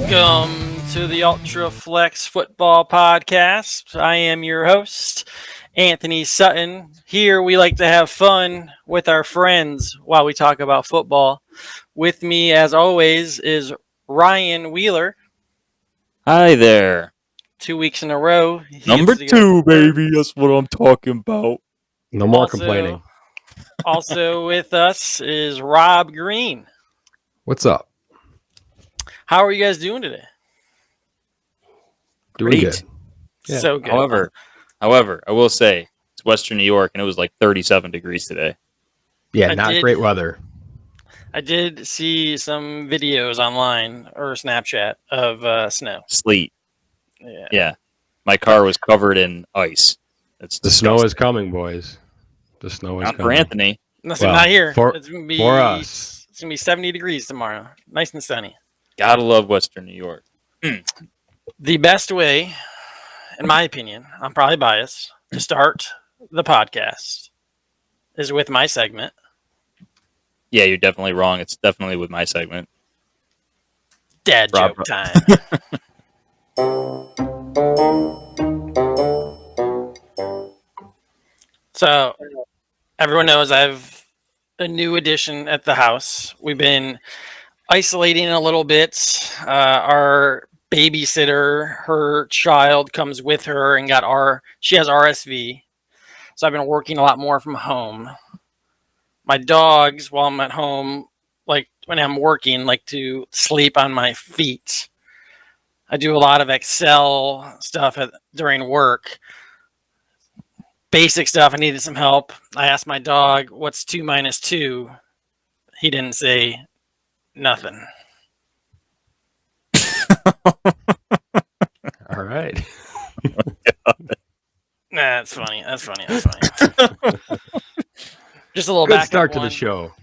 Welcome to the Ultraflex Football Podcast. I am your host, Anthony Sutton. Here we like to have fun with our friends while we talk about football. With me, as always, is Ryan Wheeler. Hi there. 2 weeks in a row. Number 2, baby. That's what I'm talking about. No more complaining. Also with us is Rob Green. What's up? How are you guys doing today? Doing good. Yeah. So good. However, I will say it's Western New York and it was like 37 degrees today. Yeah, not great weather. I did see some videos online or Snapchat of snow. Sleet. Yeah. My car was covered in ice. The snow is coming, boys. The snow is not coming. for Anthony. Not here. It's gonna be for us. It's gonna be 70 degrees tomorrow. Nice and sunny. Gotta love Western New York. The best way, in my opinion, I'm probably biased, to start the podcast is with my segment. Yeah, you're definitely wrong. It's definitely with my segment. Dad joke time. So, everyone knows I have a new addition at the house. We've been isolating a little bit. Our babysitter, her child comes with her and she has RSV. So I've been working a lot more from home. My dogs, while I'm at home, like when I'm working, like to sleep on my feet. I do a lot of Excel stuff during work. Basic stuff. I needed some help. I asked my dog, what's 2 minus 2? He didn't say nothing. All right. That's funny. Just a little good start to the show.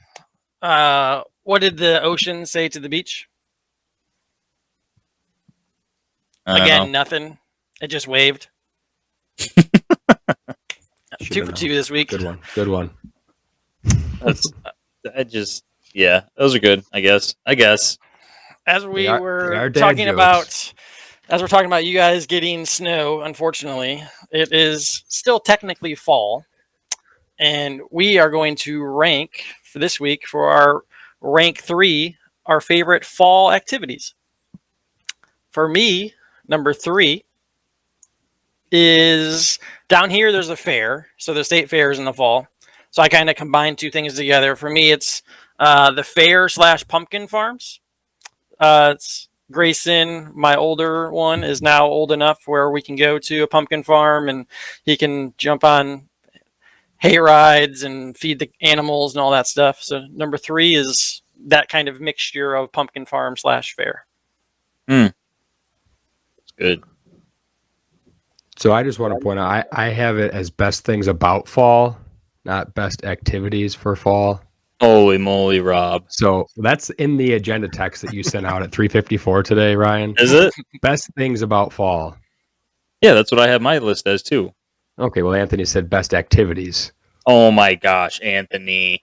What did the ocean say to the beach? Again, nothing. It just waved. 2 for 2 this week. Good one. Those are good, I guess. As we're talking about you guys getting snow, unfortunately, it is still technically fall. And we are going to rank for this week for our rank 3, our favorite fall activities. For me, number 3 is down here. There's a fair. So the state fair is in the fall. So I kind of combine two things together. For me, it's the fair / pumpkin farms. It's Grayson, my older one, is now old enough where we can go to a pumpkin farm and he can jump on hay rides and feed the animals and all that stuff. So number 3 is that kind of mixture of pumpkin farm / fair. That's good. So I just want to point out, I have it as best things about fall, not best activities for fall. Holy moly, Rob. So that's in the agenda text that you sent out at 3:54 today, Ryan. Is it? Best things about fall. Yeah, that's what I have my list as too. Okay, well, Anthony said best activities. Oh my gosh, Anthony.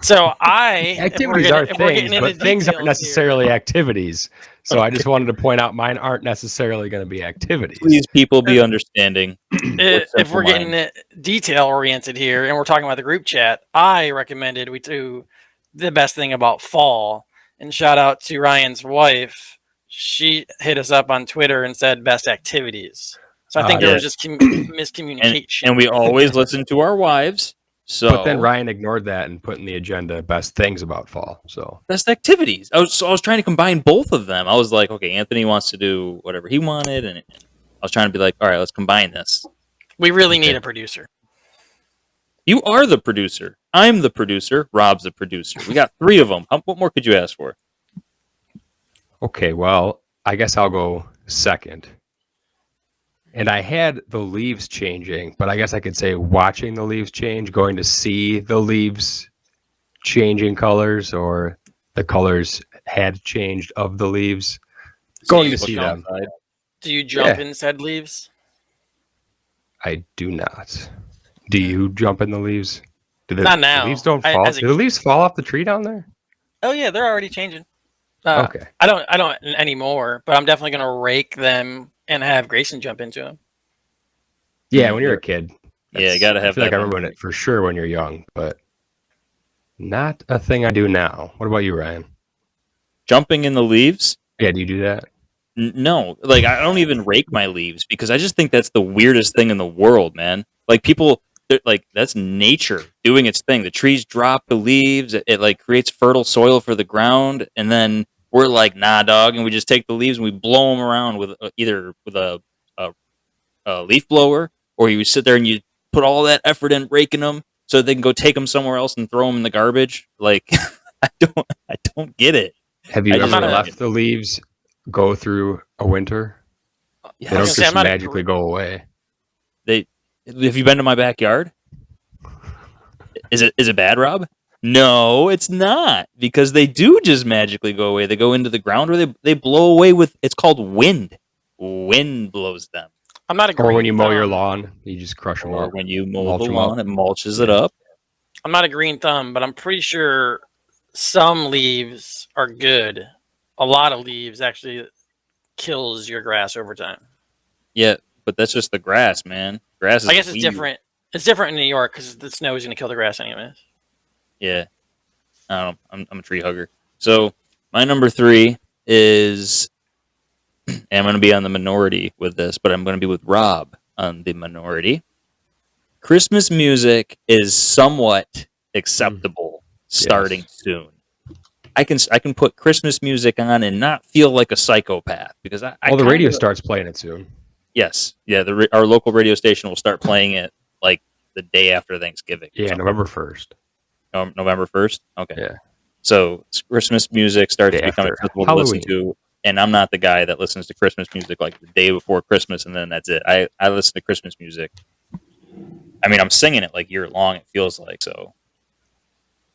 So activities are things, but things aren't necessarily activities. So I just wanted to point out mine aren't necessarily going to be activities. Please, people, be understanding. If we're getting detail oriented here and we're talking about the group chat, I recommended we do the best thing about fall. And shout out to Ryan's wife. She hit us up on Twitter and said best activities. So I think there was just miscommunication. And we always listen to our wives. So, but then Ryan ignored that and put in the agenda best things about fall. So best activities. I was trying to combine both of them. I was like, okay, Anthony wants to do whatever he wanted, and I was trying to be like, all right, let's combine this. We really need a producer. You are the producer. I'm the producer. Rob's the producer. We got 3 of them. What more could you ask for? Okay, well, I guess I'll go second. And I had the leaves changing, but I guess I could say watching the leaves change, going to see the leaves changing colors, or the colors had changed of the leaves. Going to see them. Do you jump in said leaves? I do not. Do you jump in the leaves? Not now. The leaves don't fall. Do the leaves fall off the tree down there? Oh yeah, they're already changing. Okay. I don't anymore, but I'm definitely gonna rake them and have Grayson jump into them. Yeah, when you're a kid, Yeah, you gotta I have feel like that I remember memory. it for sure when you're young, but not a thing I do now. What about you, Ryan? Jumping in the leaves? Yeah, do you do that? No, like I don't even rake my leaves because I just think that's the weirdest thing in the world, man. Like people, like that's nature doing its thing. The trees drop the leaves, it like creates fertile soil for the ground, and then we're like, nah, dog, and we just take the leaves and we blow them around with either with a, a leaf blower, or you sit there and you put all that effort in raking them so they can go take them somewhere else and throw them in the garbage. Like I don't get it. Have I you I'm just ever not don't a. get it. left the leaves go through a winter? They I was don't gonna say Yes, I'm just not a. magically go away. they. Have you been to my backyard? Is it bad, Rob? No, it's not because they do just magically go away. They go into the ground or they blow away with. It's called wind. Wind blows them. I'm not a Or when green you mow your thumb. lawn, you just crush them Or up, when you mow the mulch them up. lawn, it mulches it Yeah. up. I'm not a green thumb, but I'm pretty sure some leaves are good. A lot of leaves actually kills your grass over time. Yeah, but that's just the grass, man. Grass I is guess it's weird. different. It's different in New York because the snow is going to kill the grass anyways. Yeah, I don't know. I'm a tree hugger. So my number three is, and I'm going to be on the minority with this, but I'm going to be with Rob on the minority. Christmas music is somewhat Mm, acceptable starting yes. soon. I can put Christmas music on and not feel like a psychopath because I Well, the kind radio of starts playing it soon. yes, yeah. Our local radio station will start playing it like the day after Thanksgiving or Yeah, something. November 1st. November 1st. Okay, Yeah, so Christmas music starts day to become after acceptable to listen Halloween. to, and I'm not the guy that listens to Christmas music like the day before Christmas and then that's it. I listen to Christmas music. I mean, I'm singing it like year long. It feels like so.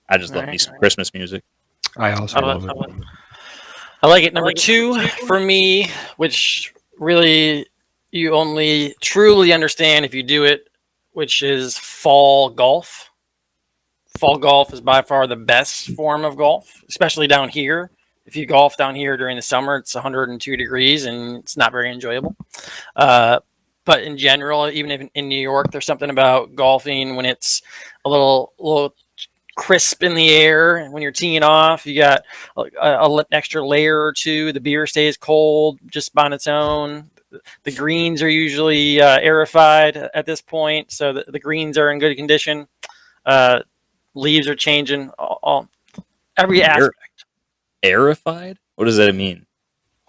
I just All love me right. some Christmas music. I I, also li- love I, it. li- I like it. Number two for me, which really you only truly understand if you do it, which is fall golf. Fall golf is by far the best form of golf, especially down here. If you golf down here during the summer, it's 102 degrees and it's not very enjoyable. Uh, but in general, even if in New York, there's something about golfing when it's a little crisp in the air. When you're teeing off, you got an extra layer or two. The beer stays cold just on its own. The greens are usually aerified at this point, so the greens are in good condition. Uh, Leaves are changing. Every Air, aspect. aerified? What does that mean?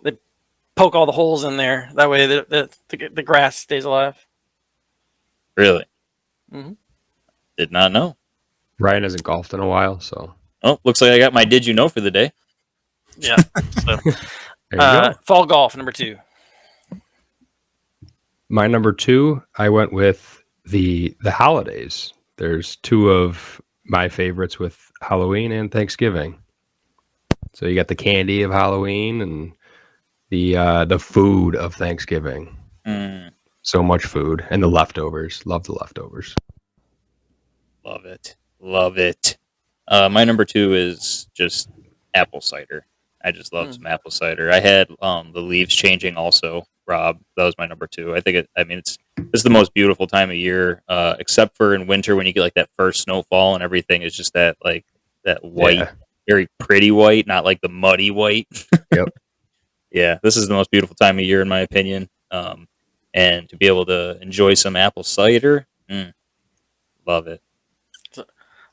They poke all the holes in there. That way, the grass stays alive. Really? Mm-hmm. Did not know. Ryan hasn't golfed in a while, so Oh, looks like I got my did you know for the day. Yeah. So, there you go. fall golf number two. My number two, I went with the holidays. There's two of my favorites with Halloween and Thanksgiving. So you got the candy of Halloween and the food of Thanksgiving. Mm, So much food and the leftovers. Love the leftovers. love it. Love it. My number two is just apple cider. I just love some apple cider. I had the leaves changing also, Rob. That was my number two. I think it's the most beautiful time of year, except for in winter when you get like that first snowfall and everything is just that like that white, Yeah. very pretty white, not like the muddy white. Yep. Yeah, this is the most beautiful time of year in my opinion. And to be able to enjoy some apple cider, love it.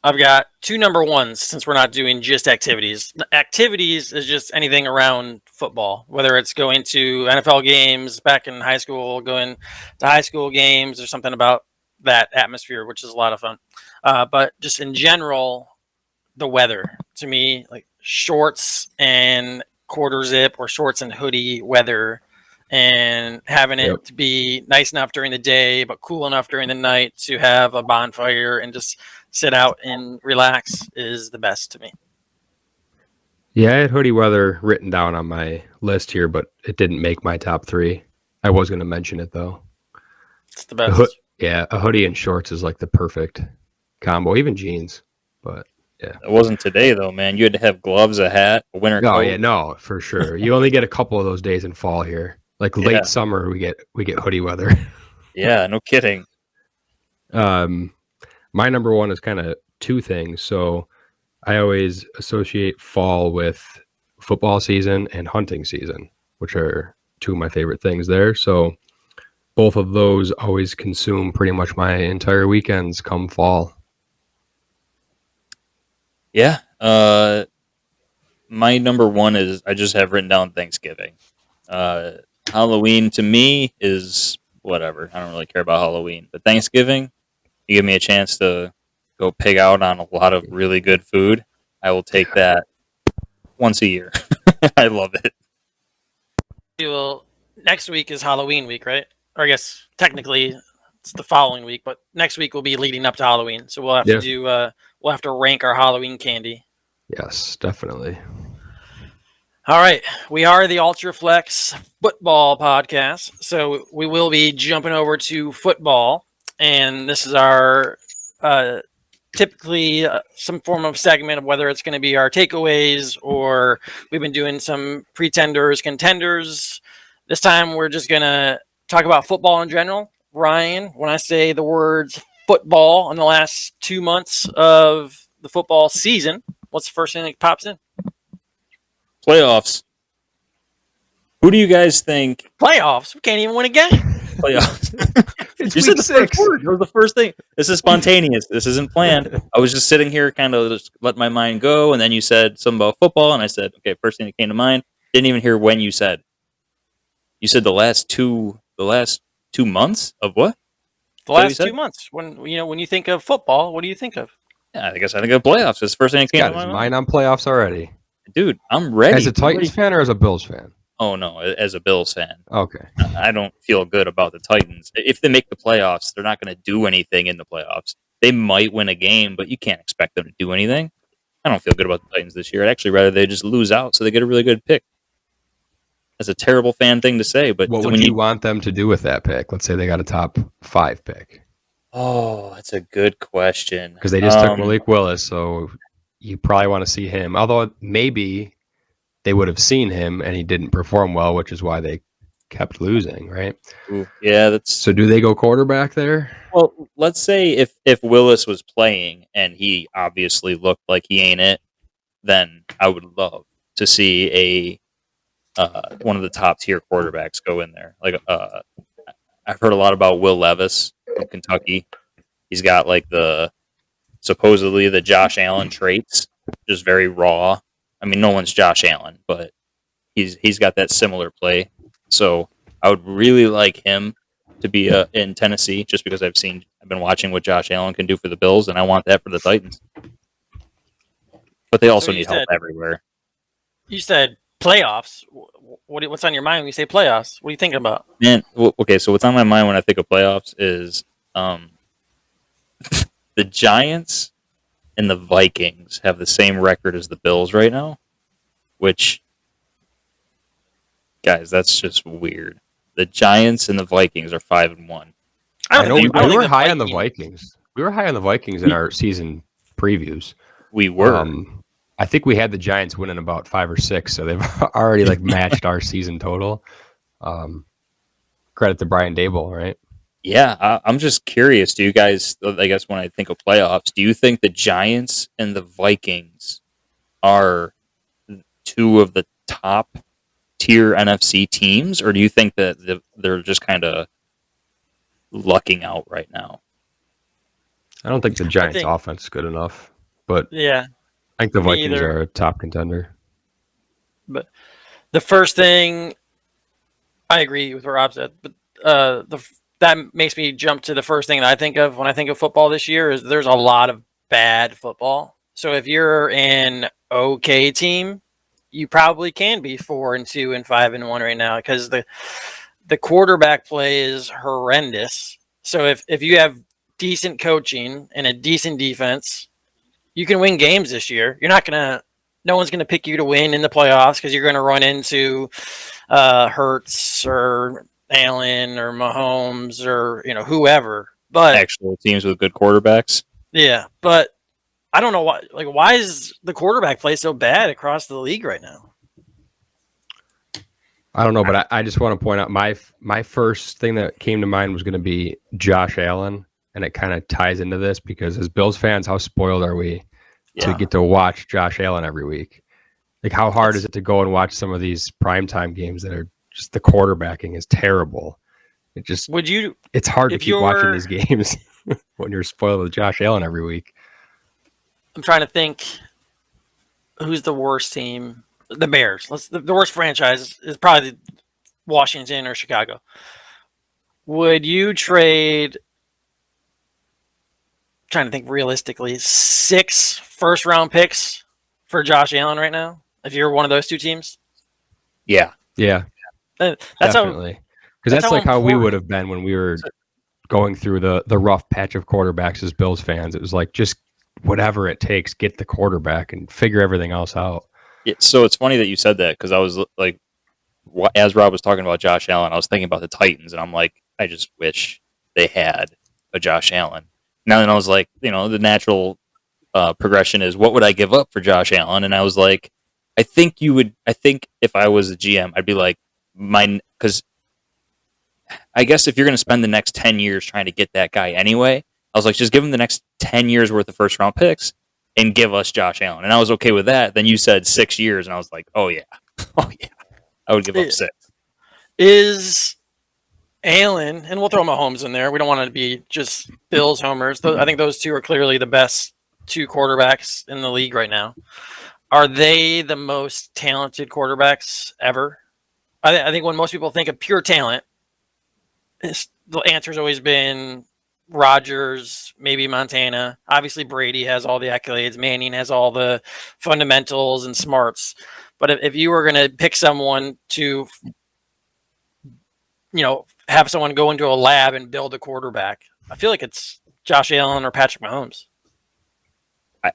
I've got two number ones since we're not doing just activities. Activities is just anything around football, whether it's going to NFL games back in high school, going to high school games, or something about that atmosphere, which is a lot of fun. But just in general, the weather to me, like shorts and quarter zip or shorts and hoodie weather, and having it Yep. to be nice enough during the day but cool enough during the night to have a bonfire and just sit out and relax is the best to me. Yeah, I had hoodie weather written down on my list here, but it didn't make my top three. I was going to mention it though. It's the The hood, best. yeah, a hoodie and shorts is like the perfect combo, even jeans. But Yeah. It wasn't today though, man. You had to have gloves, a hat, a winter No, coat. yeah, no, for sure. You only get a couple of those days in fall here. Like late Yeah. summer, we get hoodie weather. Yeah, no kidding. My number one is kind of two things. So I always associate fall with football season and hunting season, which are two of my favorite things there. So both of those always consume pretty much my entire weekends come fall. Yeah. My number one is I just have written down Thanksgiving. Halloween to me is whatever. I don't really care about Halloween, but Thanksgiving, you give me a chance to go pig out on a lot of really good food. I will take that once a year. I love it. Well, next week is Halloween week, right? Or I guess technically it's the following week, but next week will be leading up to Halloween. So we'll have to Yeah. do we'll have to rank our Halloween candy. Yes, definitely. All right, we are the Ultraflex Football podcast, so we will be jumping over to football, and this is our typically some form of segment of whether it's going to be our takeaways or we've been doing some pretenders, contenders. This time we're just going to talk about football in general. Ryan, when I say the words football in the last 2 months of the football season, what's the first thing that pops in? Playoffs. Who do you guys think? Playoffs. We can't even win a game. Playoffs. It's You week said the six. first word. That was the first thing. This is spontaneous. This isn't planned. I was just sitting here, kind of just let my mind go, and then you said something about football, and I said, okay, first thing that came to mind. Didn't even hear when you said. You said the last 2 months of what? The Is that what you last said? 2 months. When you think of football, what do you think of? Yeah, I guess I think of playoffs. That's the first thing that came Got to his my mind mind. on playoffs already. Dude, I'm ready. As a I'm ready. Titans fan or as a Bills fan? Oh no, as a Bills fan, Okay. I don't feel good about the Titans. If they make the playoffs, they're not going to do anything in the playoffs. They might win a game, but you can't expect them to do anything. I don't feel good about the Titans this year. I'd actually rather they just lose out so they get a really good pick. That's a terrible fan thing to say, but What would when you want them to do with that pick? Let's say they got a top 5 pick. Oh, that's a good question. Because they just took Malik Willis, so you probably want to see him. Although maybe they would have seen him and he didn't perform well, which is why they kept losing, right? Yeah, that's So do they go quarterback there? well. Let's say if Willis was playing and he obviously looked like he ain't it, then I would love to see a one of the top tier quarterbacks go in there. Like I've heard a lot about Will Levis from Kentucky. He's got like the supposedly the Josh Allen traits, just very raw. I mean, no one's Josh Allen, but he's got that similar play. So I would really like him to be in Tennessee, just because I've been watching what Josh Allen can do for the Bills, and I want that for the Titans. But they also So need help everywhere. You said playoffs. What's on your mind when you say playoffs? What are you thinking about? Man, okay, so what's on my mind when I think of playoffs is the Giants and the Vikings have the same record as the Bills right now, which, guys, that's just weird. The Giants and the Vikings are 5-1. I don't We think were high on the Vikings- Vikings. We were high on the Vikings in our season previews. We were. I think we had the Giants winning about 5 or 6, so they've already like matched our season total. Credit to Brian Dable, right? Yeah, I'm just curious. Do you guys, I guess when I think of playoffs, do you think the Giants and the Vikings are two of the top tier NFC teams, or do you think that they're just kind of lucking out right now? I don't think the Giants' offense is good enough, but yeah, I think the Vikings are a top contender. But the first thing, I agree with what Rob said, but that makes me jump to the first thing that I think of when I think of football this year is there's a lot of bad football. So if you're an okay team, you probably can be 4-2 and 5-1 right now because the quarterback play is horrendous. So if you have decent coaching and a decent defense, you can win games this year. No one's gonna pick you to win in the playoffs because you're gonna run into Hurts or Allen or Mahomes or whoever. But Actual teams with good quarterbacks. yeah, but I don't know why. Like, why is the quarterback play so bad across the league right now? I don't know, but I just want to point out my first thing that came to mind was going to be Josh Allen, and it kind of ties into this because as Bills fans, how spoiled are we to get to watch Josh Allen every week? Like, how hard is it to go and watch some of these primetime games that are just the quarterbacking is terrible? It's hard to keep watching these games when you're spoiled with Josh Allen every week. I'm trying to think who's the worst team. The Bears. The worst franchise is probably Washington or Chicago. Would you trade? Trying to think realistically, 6 first-round picks for Josh Allen right now? If you're one of those two teams, Yeah, that's definitely. Because that's like how we would have been when we were going through the rough patch of quarterbacks as Bills fans. It was like, just whatever it takes, get the quarterback and figure everything else out. Yeah, so it's funny that you said that because I was like, as Rob was talking about Josh Allen, I was thinking about the Titans, and I'm like, I just wish they had a Josh Allen. Now then I was like, the natural progression is, what would I give up for Josh Allen? And I was like, I think if I was a GM, I'd be like, because I guess if you're going to spend the next 10 years trying to get that guy anyway, I was like, just give him the next 10 years worth of first round picks and give us Josh Allen. And I was okay with that. Then you said 6 years, and I was like, oh yeah. I would give up 6. Is Allen, and we'll throw Mahomes in there. We don't want to be just Bills homers. I think those two are clearly the best 2 quarterbacks in the league right now. Are they the most talented quarterbacks ever? I think when most people think of pure talent, the answer's always been Rodgers, maybe Montana. Obviously, Brady has all the accolades. Manning has all the fundamentals and smarts. But if you were going to pick someone to, have someone go into a lab and build a quarterback, I feel like it's Josh Allen or Patrick Mahomes.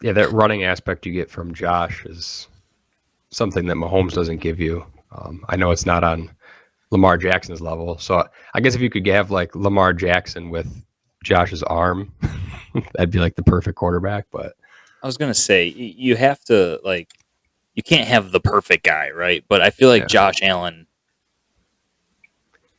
Yeah, that running aspect you get from Josh is something that Mahomes doesn't give you. I know it's not on Lamar Jackson's level. So I guess if you could have like Lamar Jackson with Josh's arm, that'd be like the perfect quarterback. But I was going to say, you have to, like, you can't have the perfect guy, right? But I feel like Josh Allen,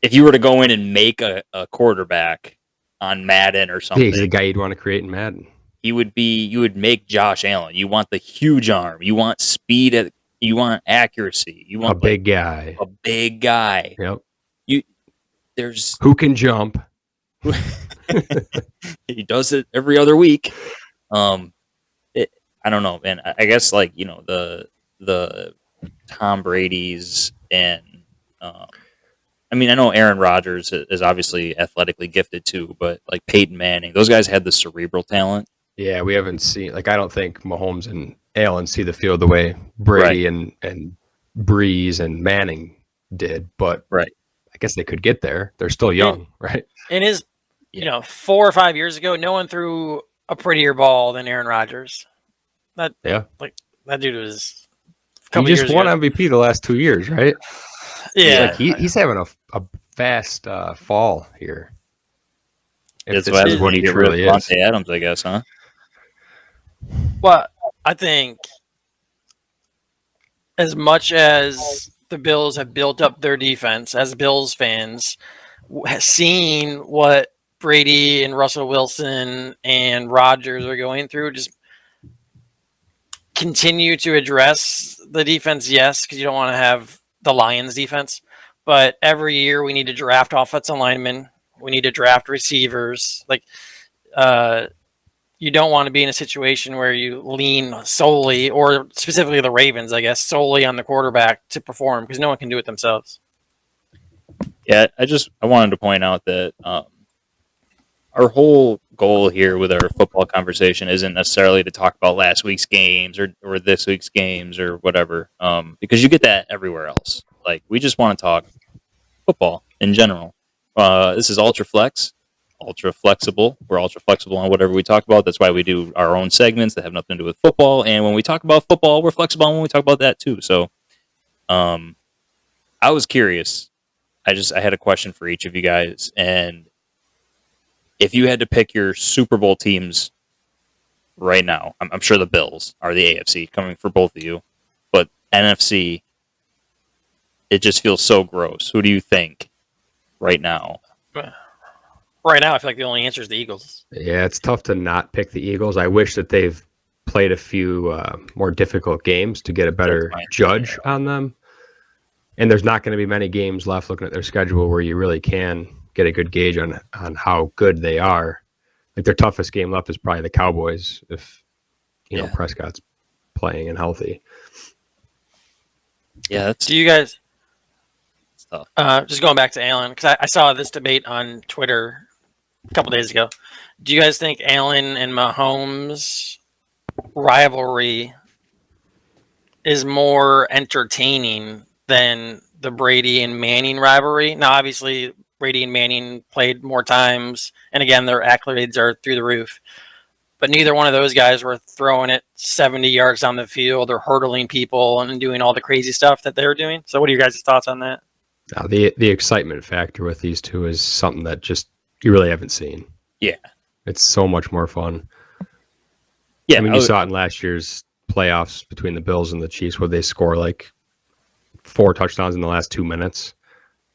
if you were to go in and make a quarterback on Madden or something, he's the guy you'd want to create in Madden. You would make Josh Allen. You want the huge arm. You want speed. You want accuracy. You want a big guy. A big guy. Yep. There's who can jump. He does it every other week. I don't know, man. I guess like the Tom Brady's and I mean, I know Aaron Rodgers is obviously athletically gifted too, but like Peyton Manning, those guys had the cerebral talent. Yeah, we haven't seen, like, I don't think Mahomes and Allen see the field the way Brady and Breeze and Manning did, but I guess they could get there. They're still young, right? And 4 or 5 years ago, no one threw a prettier ball than Aaron Rodgers. That dude was. He just won MVP the last 2 years, right? Yeah, he's having a fast fall here. If this is what he truly is. Devontae Adams, I guess, huh? Well, I think as much as the Bills have built up their defense, as Bills fans, seeing what Brady and Russell Wilson and Rodgers are going through, just continue to address the defense, yes, because you don't want to have the Lions defense. But every year we need to draft offensive linemen. We need to draft receivers. You don't want to be in a situation where you lean solely, or specifically the Ravens, I guess, solely on the quarterback to perform, because no one can do it themselves. Yeah, I wanted to point out that our whole goal here with our football conversation isn't necessarily to talk about last week's games or this week's games or whatever, because you get that everywhere else. Like, we just want to talk football in general. This is Ultraflex. Ultra flexible. We're ultra flexible on whatever we talk about. That's why we do our own segments that have nothing to do with football. And when we talk about football, we're flexible when we talk about that too. So, I was curious. I had a question for each of you guys. And if you had to pick your Super Bowl teams right now. I'm sure the Bills are the AFC coming for both of you, but NFC, it just feels so gross. Who do you think right now? Right now, I feel like the only answer is the Eagles. Yeah, it's tough to not pick the Eagles. I wish that they've played a few more difficult games to get a better judge on them. And there's not going to be many games left looking at their schedule where you really can get a good gauge on how good they are. Like their toughest game left is probably the Cowboys if you know Prescott's playing and healthy. Yeah, that's Do you guys tough. just going back to Allen, because I saw this debate on Twitter a couple days ago. Do you guys think Allen and Mahomes rivalry is more entertaining than the Brady and Manning rivalry? Now, obviously, Brady and Manning played more times, and again, their accolades are through the roof. But neither one of those guys were throwing it 70 yards down the field or hurdling people and doing all the crazy stuff that they were doing. So what are your guys' thoughts on that? Now, the excitement factor with these two is something that just you really haven't seen. Yeah. It's so much more fun. Yeah, I mean, you saw it in last year's playoffs between the Bills and the Chiefs where they score like 4 touchdowns in the last 2 minutes.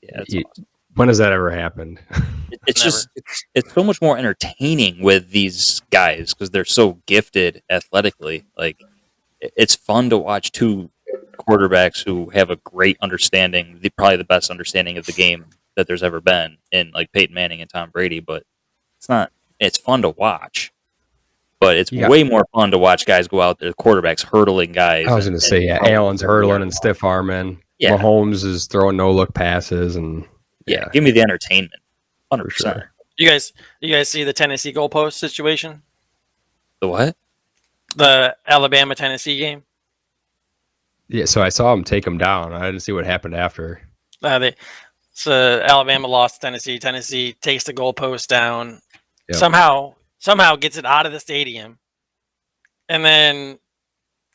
Yeah, that's awesome. When has that ever happened? It's just it's so much more entertaining with these guys because they're so gifted athletically. Like it's fun to watch two quarterbacks who have a great understanding, probably the best understanding of the game that there's ever been in like Peyton Manning and Tom Brady. But it's fun to watch. But it's way more fun to watch guys go out there, quarterbacks hurdling guys. I was going to say, Allen's hurdling and stiff arming. Yeah. Mahomes is throwing no look passes and give me the entertainment, 100%. Sure. You guys see the Tennessee goalpost situation? The what? The Alabama Tennessee game. Yeah, so I saw him take him down. I didn't see what happened after. So Alabama lost to Tennessee. Tennessee takes the goalpost down. Yep. Somehow gets it out of the stadium, and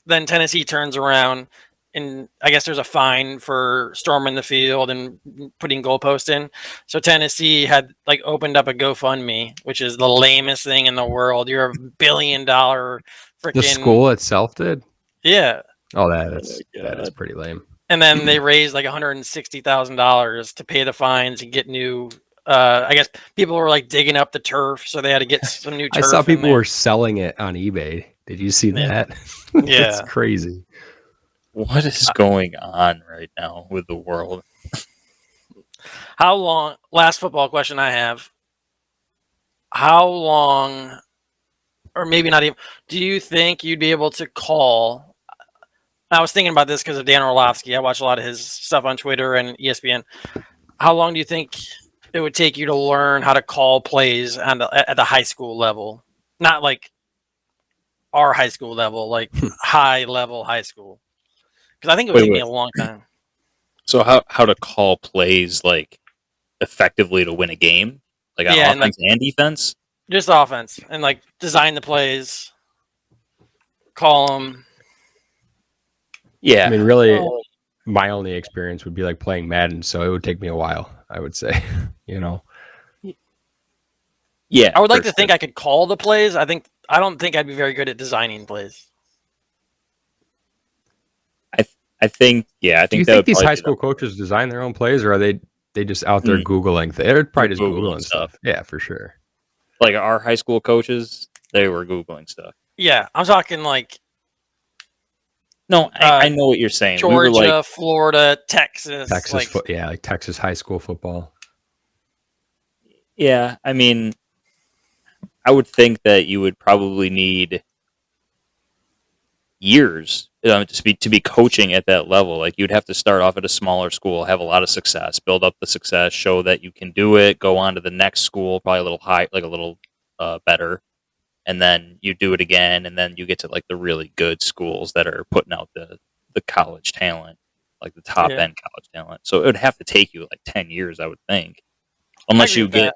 then Tennessee turns around, and I guess there's a fine for storming the field and putting goalposts in. So Tennessee had like opened up a GoFundMe, which is the lamest thing in the world. You're $1 billion freaking. The school itself did. Yeah. Oh, that is pretty lame. And then they raised like $160,000 to pay the fines and get new. I guess people were like digging up the turf, so they had to get some new turf. I saw people were selling it on eBay. Did you see that? Yeah. It's crazy. What is going on right now with the world? How long? Last football question I have. How long, or maybe not even, do you think you'd be able to call? I was thinking about this because of Dan Orlovsky. I watch a lot of his stuff on Twitter and ESPN. How long do you think it would take you to learn how to call plays at the high school level? Not like our high school level, like high level high school. Because I think it would take me a long time. So how to call plays like effectively to win a game? Like on offense and defense? Just offense. And like design the plays, call them. Yeah. I mean, really, my only experience would be like playing Madden, so it would take me a while, I would say, you know. Yeah. I would like to think I could call the plays. I don't think I'd be very good at designing plays. I think Do you think these high school coaches design their own plays, or are they just out there Googling? They're probably just Googling stuff. Yeah, for sure. Like our high school coaches, they were Googling stuff. Yeah, I'm talking like. No, I know what you're saying. Georgia, Florida, Texas. Like Texas high school football. Yeah, I mean, I would think that you would probably need years to be coaching at that level. Like you'd have to start off at a smaller school, have a lot of success, build up the success, show that you can do it, go on to the next school, probably a little high, like a little better, and then you do it again, and then you get to like the really good schools that are putting out the college talent, like the top end college talent. So it would have to take you like 10 years, I would think, unless you get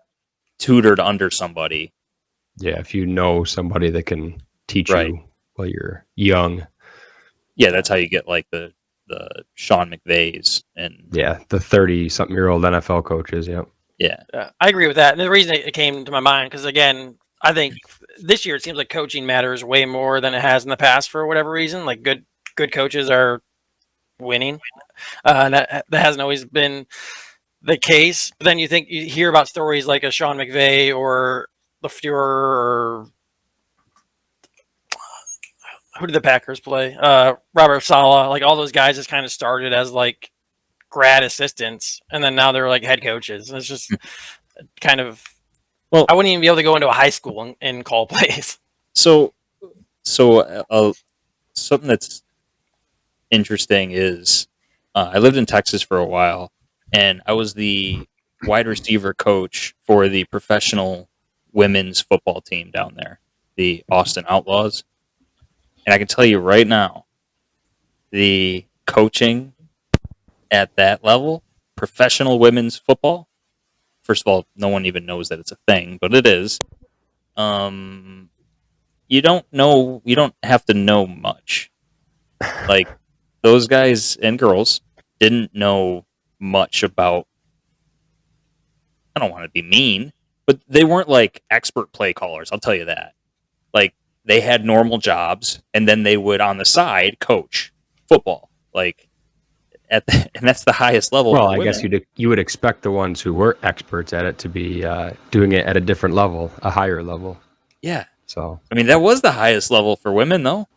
tutored under somebody. Yeah, if you know somebody that can teach you while you're young. Yeah, that's how you get like the Sean McVays and the 30-something-year-old NFL coaches. Yep. Yeah, I agree with that. And the reason it came to my mind because again, I think this year it seems like coaching matters way more than it has in the past for whatever reason. Like good coaches are winning. And that hasn't always been the case. But then you hear about stories like a Sean McVay or LaFleur or who did the Packers play? Robert Saleh. Like all those guys just kind of started as like grad assistants, and then now they're like head coaches. And it's just kind of. Well, I wouldn't even be able to go into a high school and call plays. so something that's interesting is I lived in Texas for a while, and I was the wide receiver coach for the professional women's football team down there, the Austin Outlaws. And I can tell you right now, the coaching at that level, professional women's football, first of all, no one even knows that it's a thing, but it is. Um, you don't have to know much. Like those guys and girls didn't know much about. I don't want to be mean, but they weren't like expert play callers. I'll tell you that. Like they had normal jobs, and then they would on the side coach football. Like and that's the highest level. Well, for I women. guess you would expect the ones who were experts at it to be doing it at a different level, a higher level. Yeah. So I mean, that was the highest level for women, though,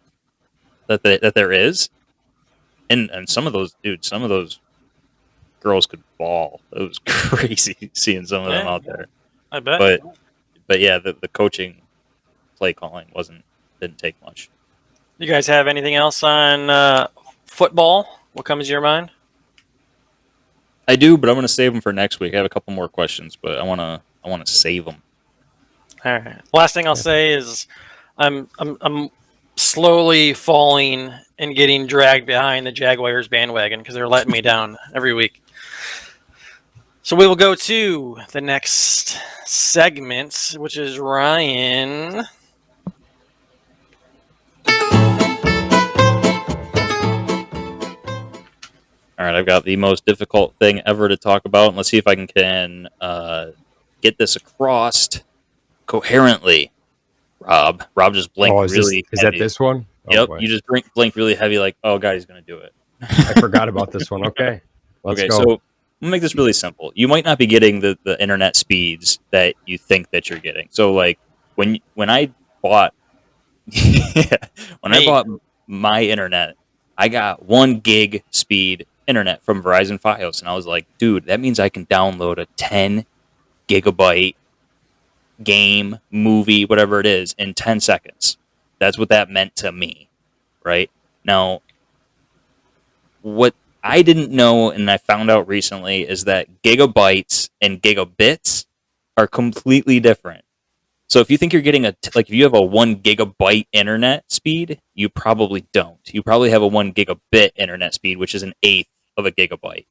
that there is. And some of those girls could ball. It was crazy seeing some of them out there. I bet. But yeah, the coaching, play calling didn't take much. You guys have anything else on football? What comes to your mind? I do, but I'm going to save them for next week. I have a couple more questions, but I want to save them. All right. Last thing I'll say is, I'm slowly falling and getting dragged behind the Jaguars bandwagon because they're letting me down every week. So we will go to the next segment, which is Ryan. All right, I've got the most difficult thing ever to talk about, and let's see if I can get this across coherently. Rob just blinked really is heavy. that this one? Yep, you just blinked really heavy like, oh, God, he's going to do it. I forgot about this one. Okay, let's go. So we'll make this really simple. You might not be getting the internet speeds that you think that you're getting. So, like, when I bought I bought my internet, I got 1 gig speed internet from Verizon Fios, and I was like, dude, that means I can download a 10 gigabyte game, movie, whatever it is, in 10 seconds. That's what that meant to me, right? Now, what I didn't know and I found out recently is that gigabytes and gigabits are completely different. So if you think you're getting if you have a 1 gigabyte internet speed, you probably don't. You probably have a 1 gigabit internet speed, which is an eighth of a gigabyte.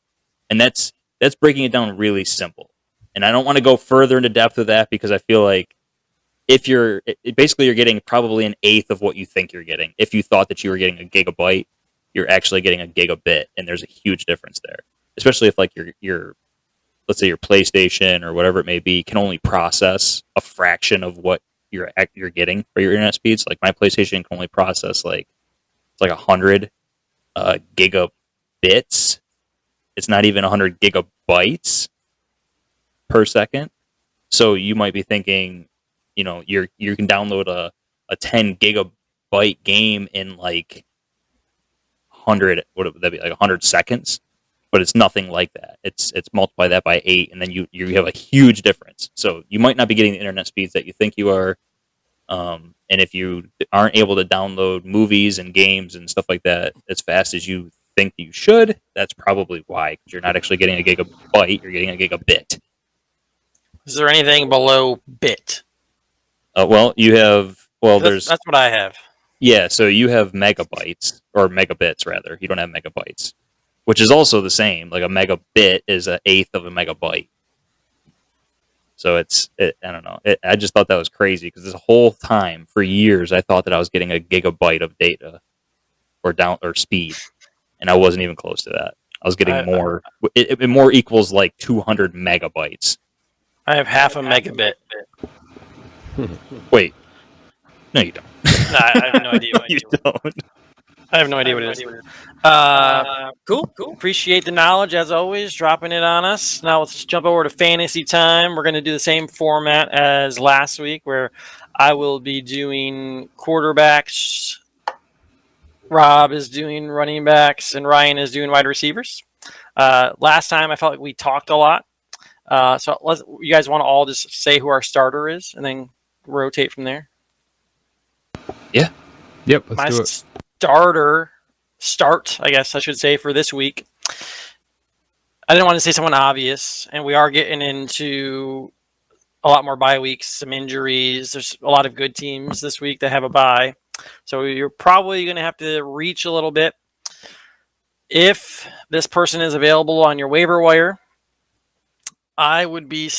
And that's breaking it down really simple. And I don't want to go further into depth with that because I feel like if you're getting probably an eighth of what you think you're getting. If you thought that you were getting a gigabyte, you're actually getting a gigabit, and there's a huge difference there. Especially if like your let's say your PlayStation or whatever it may be can only process a fraction of what you're getting for your internet speeds. Like my PlayStation can only process like 100 gigabits. It's not even 100 gigabytes per second. So you might be thinking, you can download a 10 gigabyte game in like 100, what would that be, like 100 seconds? But it's nothing like that. It's multiply that by 8, and then you have a huge difference. So you might not be getting the internet speeds that you think you are. And if you aren't able to download movies and games and stuff like that as fast as you think you should, that's probably why. Because you're not actually getting a gigabyte, you're getting a gigabit. Is there anything below bit? You have. That's what I have. Yeah, so you have megabytes or megabits rather. You don't have megabytes, which is also the same. Like a megabit is an eighth of a megabyte. So I don't know. I just thought that was crazy because this whole time for years I thought that I was getting a gigabyte of data or speed, and I wasn't even close to that. I was getting more. It more equals like 200 megabytes. I have half a megabit. Wait, no, you don't. No, I have no idea. You don't. I have no idea what it is. Cool. Appreciate the knowledge as always, dropping it on us. Now let's jump over to fantasy time. We're going to do the same format as last week, where I will be doing quarterbacks. Rob is doing running backs, and Ryan is doing wide receivers. Last time I felt like we talked a lot. So you guys want to all just say who our starter is, and then rotate from there. Yeah. Yep, let's My do it. start, I guess I should say, for this week. I didn't want to say someone obvious, and we are getting into a lot more bye weeks, some injuries. There's a lot of good teams this week that have a bye. So you're probably going to have to reach a little bit. If this person is available on your waiver wire, I would be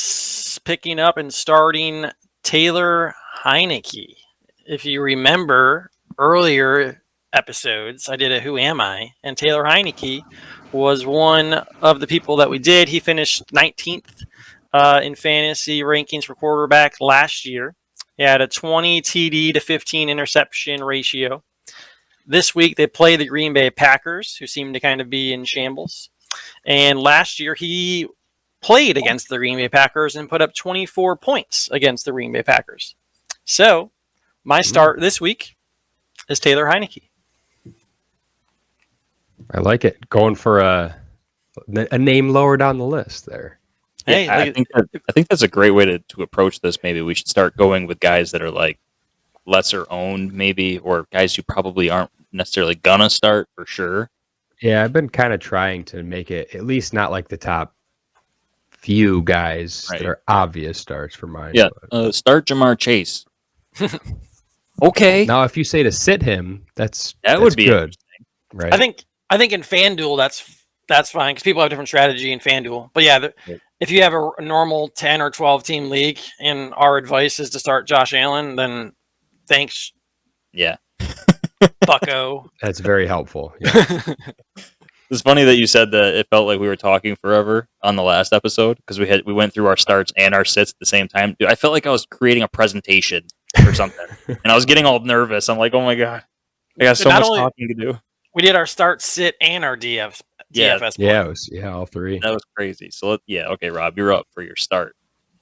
picking up and starting Taylor Heineke. If you remember earlier episodes, I did a Who Am I? And Taylor Heineke was one of the people that we did. He finished 19th in fantasy rankings for quarterback last year. He had a 20 TD to 15 interception ratio. This week they play the Green Bay Packers, who seem to kind of be in shambles. And last year he played against the Green Bay Packers and put up 24 points against the Green Bay Packers. So my start this week is Taylor Heineke. I like it. Going for a name lower down the list there. Hey, Yeah, I think that's a great way to approach this. Maybe we should start going with guys that are like lesser owned, maybe, or guys who probably aren't necessarily gonna start for sure. Yeah, I've been kind of trying to make it at least not like the top few guys that are obvious starts for mine. Yeah, start Jamar Chase. Okay. Now, if you say to sit him, that's would be good, right? I think in FanDuel that's fine because people have different strategy in FanDuel. But yeah, if you have a normal 10 or 12 team league and our advice is to start Josh Allen, then thanks. Yeah. Bucko. That's very helpful. Yeah. It's funny that you said that it felt like we were talking forever on the last episode because we went through our starts and our sits at the same time. Dude, I felt like I was creating a presentation or something, and I was getting all nervous. I'm like, oh my god, I got so much talking to do. We did our start, sit, and our DFS. Yeah, it was all three. That was crazy. So okay, Rob, you're up for your start.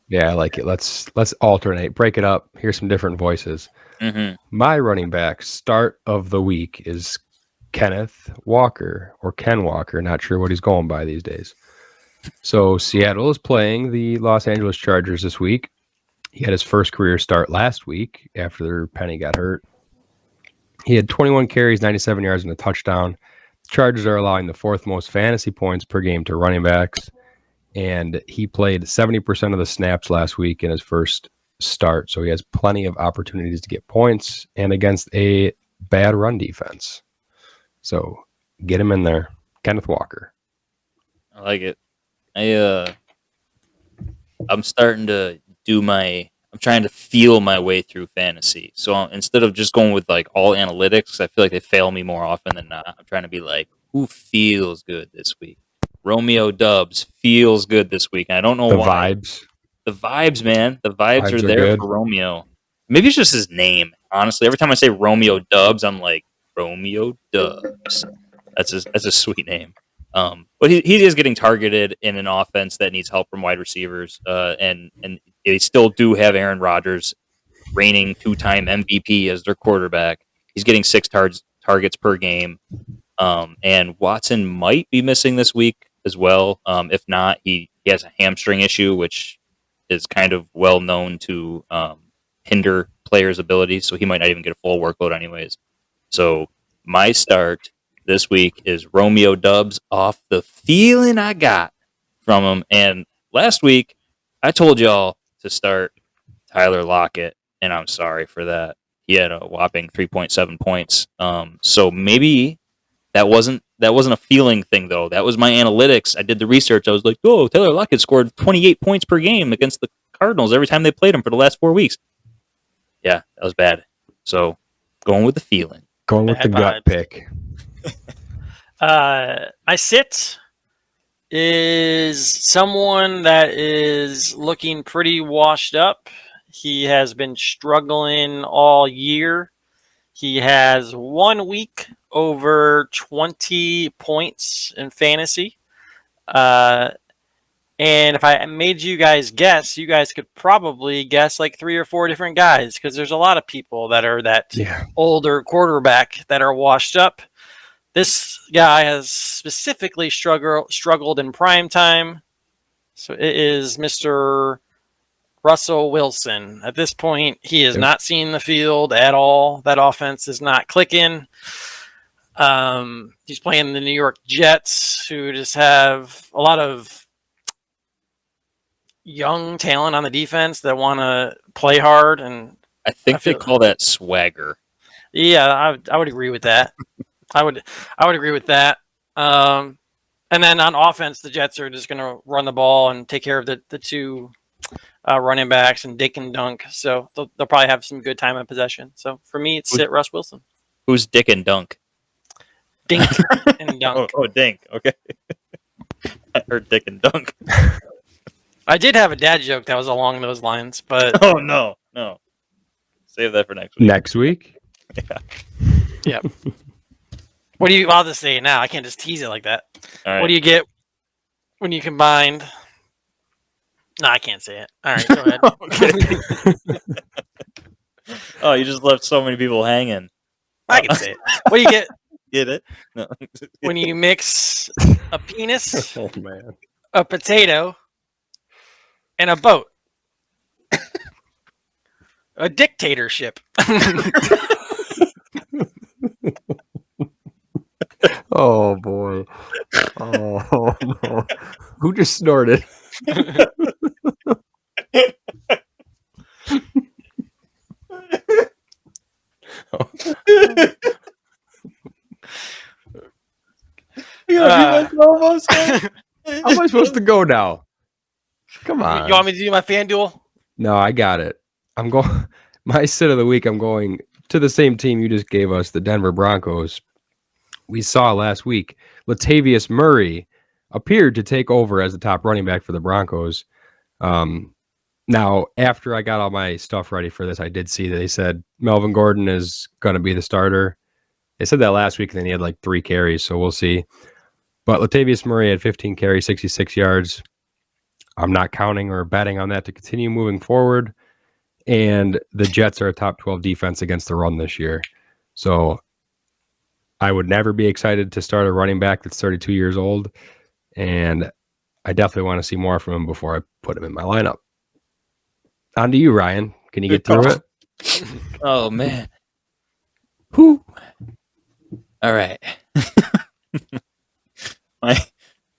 Yeah, I like it. Let's alternate, break it up. Hear some different voices. Mm-hmm. My running back start of the week is Kenneth Walker or Ken Walker. Not sure what he's going by these days. So Seattle is playing the Los Angeles Chargers this week. He had his first career start last week after Penny got hurt. He had 21 carries, 97 yards, and a touchdown. Chargers are allowing the fourth most fantasy points per game to running backs. And he played 70% of the snaps last week in his first start. So he has plenty of opportunities to get points and against a bad run defense. So get him in there. Kenneth Walker. I like it. I'm starting to I'm trying to feel my way through fantasy. So instead of just going with like all analytics, I feel like they fail me more often than not. I'm trying to be like, who feels good this week? Romeo Dubs feels good this week. And I don't know why. The vibes, man. The vibes are there for Romeo. Maybe it's just his name. Honestly, every time I say Romeo Dubs, I'm like, Romeo Dubs. That's a sweet name. But he is getting targeted in an offense that needs help from wide receivers. And they still do have Aaron Rodgers, reigning 2-time MVP as their quarterback. He's getting 6 targets per game. And Watson might be missing this week as well. If not, he has a hamstring issue, which is kind of well known to hinder players' abilities. So he might not even get a full workload anyways. So my start this week is Romeo Dubs off the feeling I got from him. And last week, I told y'all to start Tyler Lockett, and I'm sorry for that. He had a whopping 3.7 points. So maybe that wasn't a feeling thing, though. That was my analytics. I did the research. I was like, oh, Taylor Lockett scored 28 points per game against the Cardinals every time they played him for the last 4 weeks. Yeah, that was bad. So going with the feeling. Going with the gut pick. I sit is someone that is looking pretty washed up He has been struggling all year. He has 1 week over 20 points in fantasy. And if I made you guys guess, you guys could probably guess like 3 or 4 different guys because there's a lot of people that are that older quarterback that are washed up. This guy has specifically struggled in prime time. So it is Mr. Russell Wilson. At this point, he has not seen the field at all. That offense is not clicking. He's playing the New York Jets, who just have a lot of young talent on the defense that want to play hard, and I think they call that swagger. Yeah, I would agree with that. I would agree with that. And then on offense, the Jets are just going to run the ball and take care of the two running backs and Dick and Dunk. So they'll probably have some good time in possession. So for me, it's sit Russ Wilson. Who's Dick and Dunk? Dink and Dunk. Oh, Dink. Okay. I heard Dick and Dunk. I did have a dad joke that was along those lines, but oh no. Save that for next week. Next week? Yeah. What do you? I'll just say it now. I can't just tease it like that. All right. What do you get when you combined? No, I can't say it. All right, go ahead. Oh, you just left so many people hanging. I can say it. What do you get? Get it? No. When you mix a penis, Oh man, a potato, and a boat. A dictatorship. oh boy, oh no, who just snorted? How am I supposed to go now? Come on. You want me to do my fan duel? No, I got it. I'm going. My sit of the week. I'm going to the same team you just gave us, the Denver Broncos. We saw last week Latavius Murray appeared to take over as the top running back for the Broncos. Now, after I got all my stuff ready for this, I did see that they said Melvin Gordon is going to be the starter. They said that last week, and then he had like 3 carries, so we'll see. But Latavius Murray had 15 carries, 66 yards. I'm not counting or betting on that to continue moving forward. And the Jets are a top 12 defense against the run this year. So I would never be excited to start a running back that's 32 years old. And I definitely want to see more from him before I put him in my lineup. On to you, Ryan. Can you get through it? Oh, man. Whew. All right.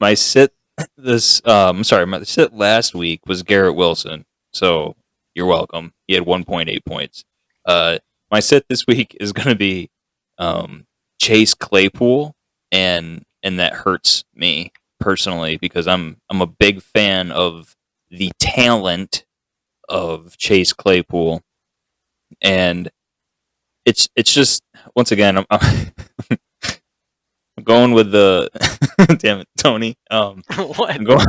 my sit this my sit last week was Garrett Wilson. So you're welcome. He had 1.8 points. My sit this week is going to be Chase Claypool, and that hurts me personally because I'm a big fan of the talent of Chase Claypool, and it's just once again I'm going with the damn it, Tony. What? I'm going,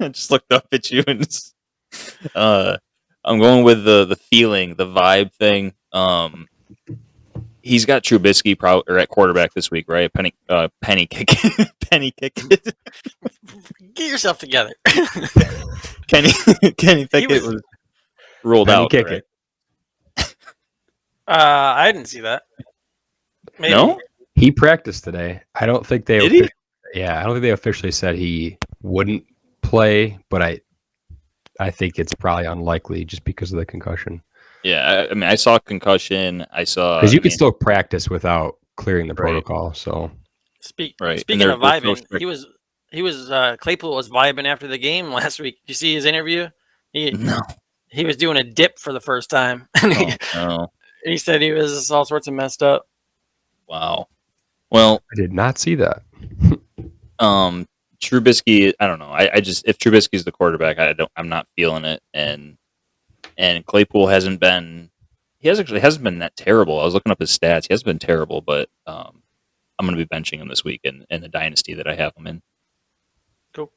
I just looked up at you and I'm going with the feeling, the vibe thing. He's got Trubisky at quarterback this week, right? Penny Pickett. Get yourself together. Kenny Pickett was ruled Penny out. Pickett. Right? I didn't see that. Maybe. No, He practiced today. I don't think they. Did he? Yeah, I don't think they officially said he wouldn't play, but I think it's probably unlikely just because of the concussion. Yeah, I mean, I saw concussion. I saw because you can still practice without clearing the protocol. So Right. Speaking of vibing, he was Claypool was vibing after the game last week. Did you see his interview? No. He was doing a dip for the first time. Oh, no. He said he was all sorts of messed up. Wow. Well, I did not see that. Trubisky, I don't know. I just if Trubisky's the quarterback, I'm not feeling it, and Claypool hasn't been that terrible. I was looking up his stats. He hasn't been terrible, but I'm going to be benching him this week in the dynasty that I have him in. Cool.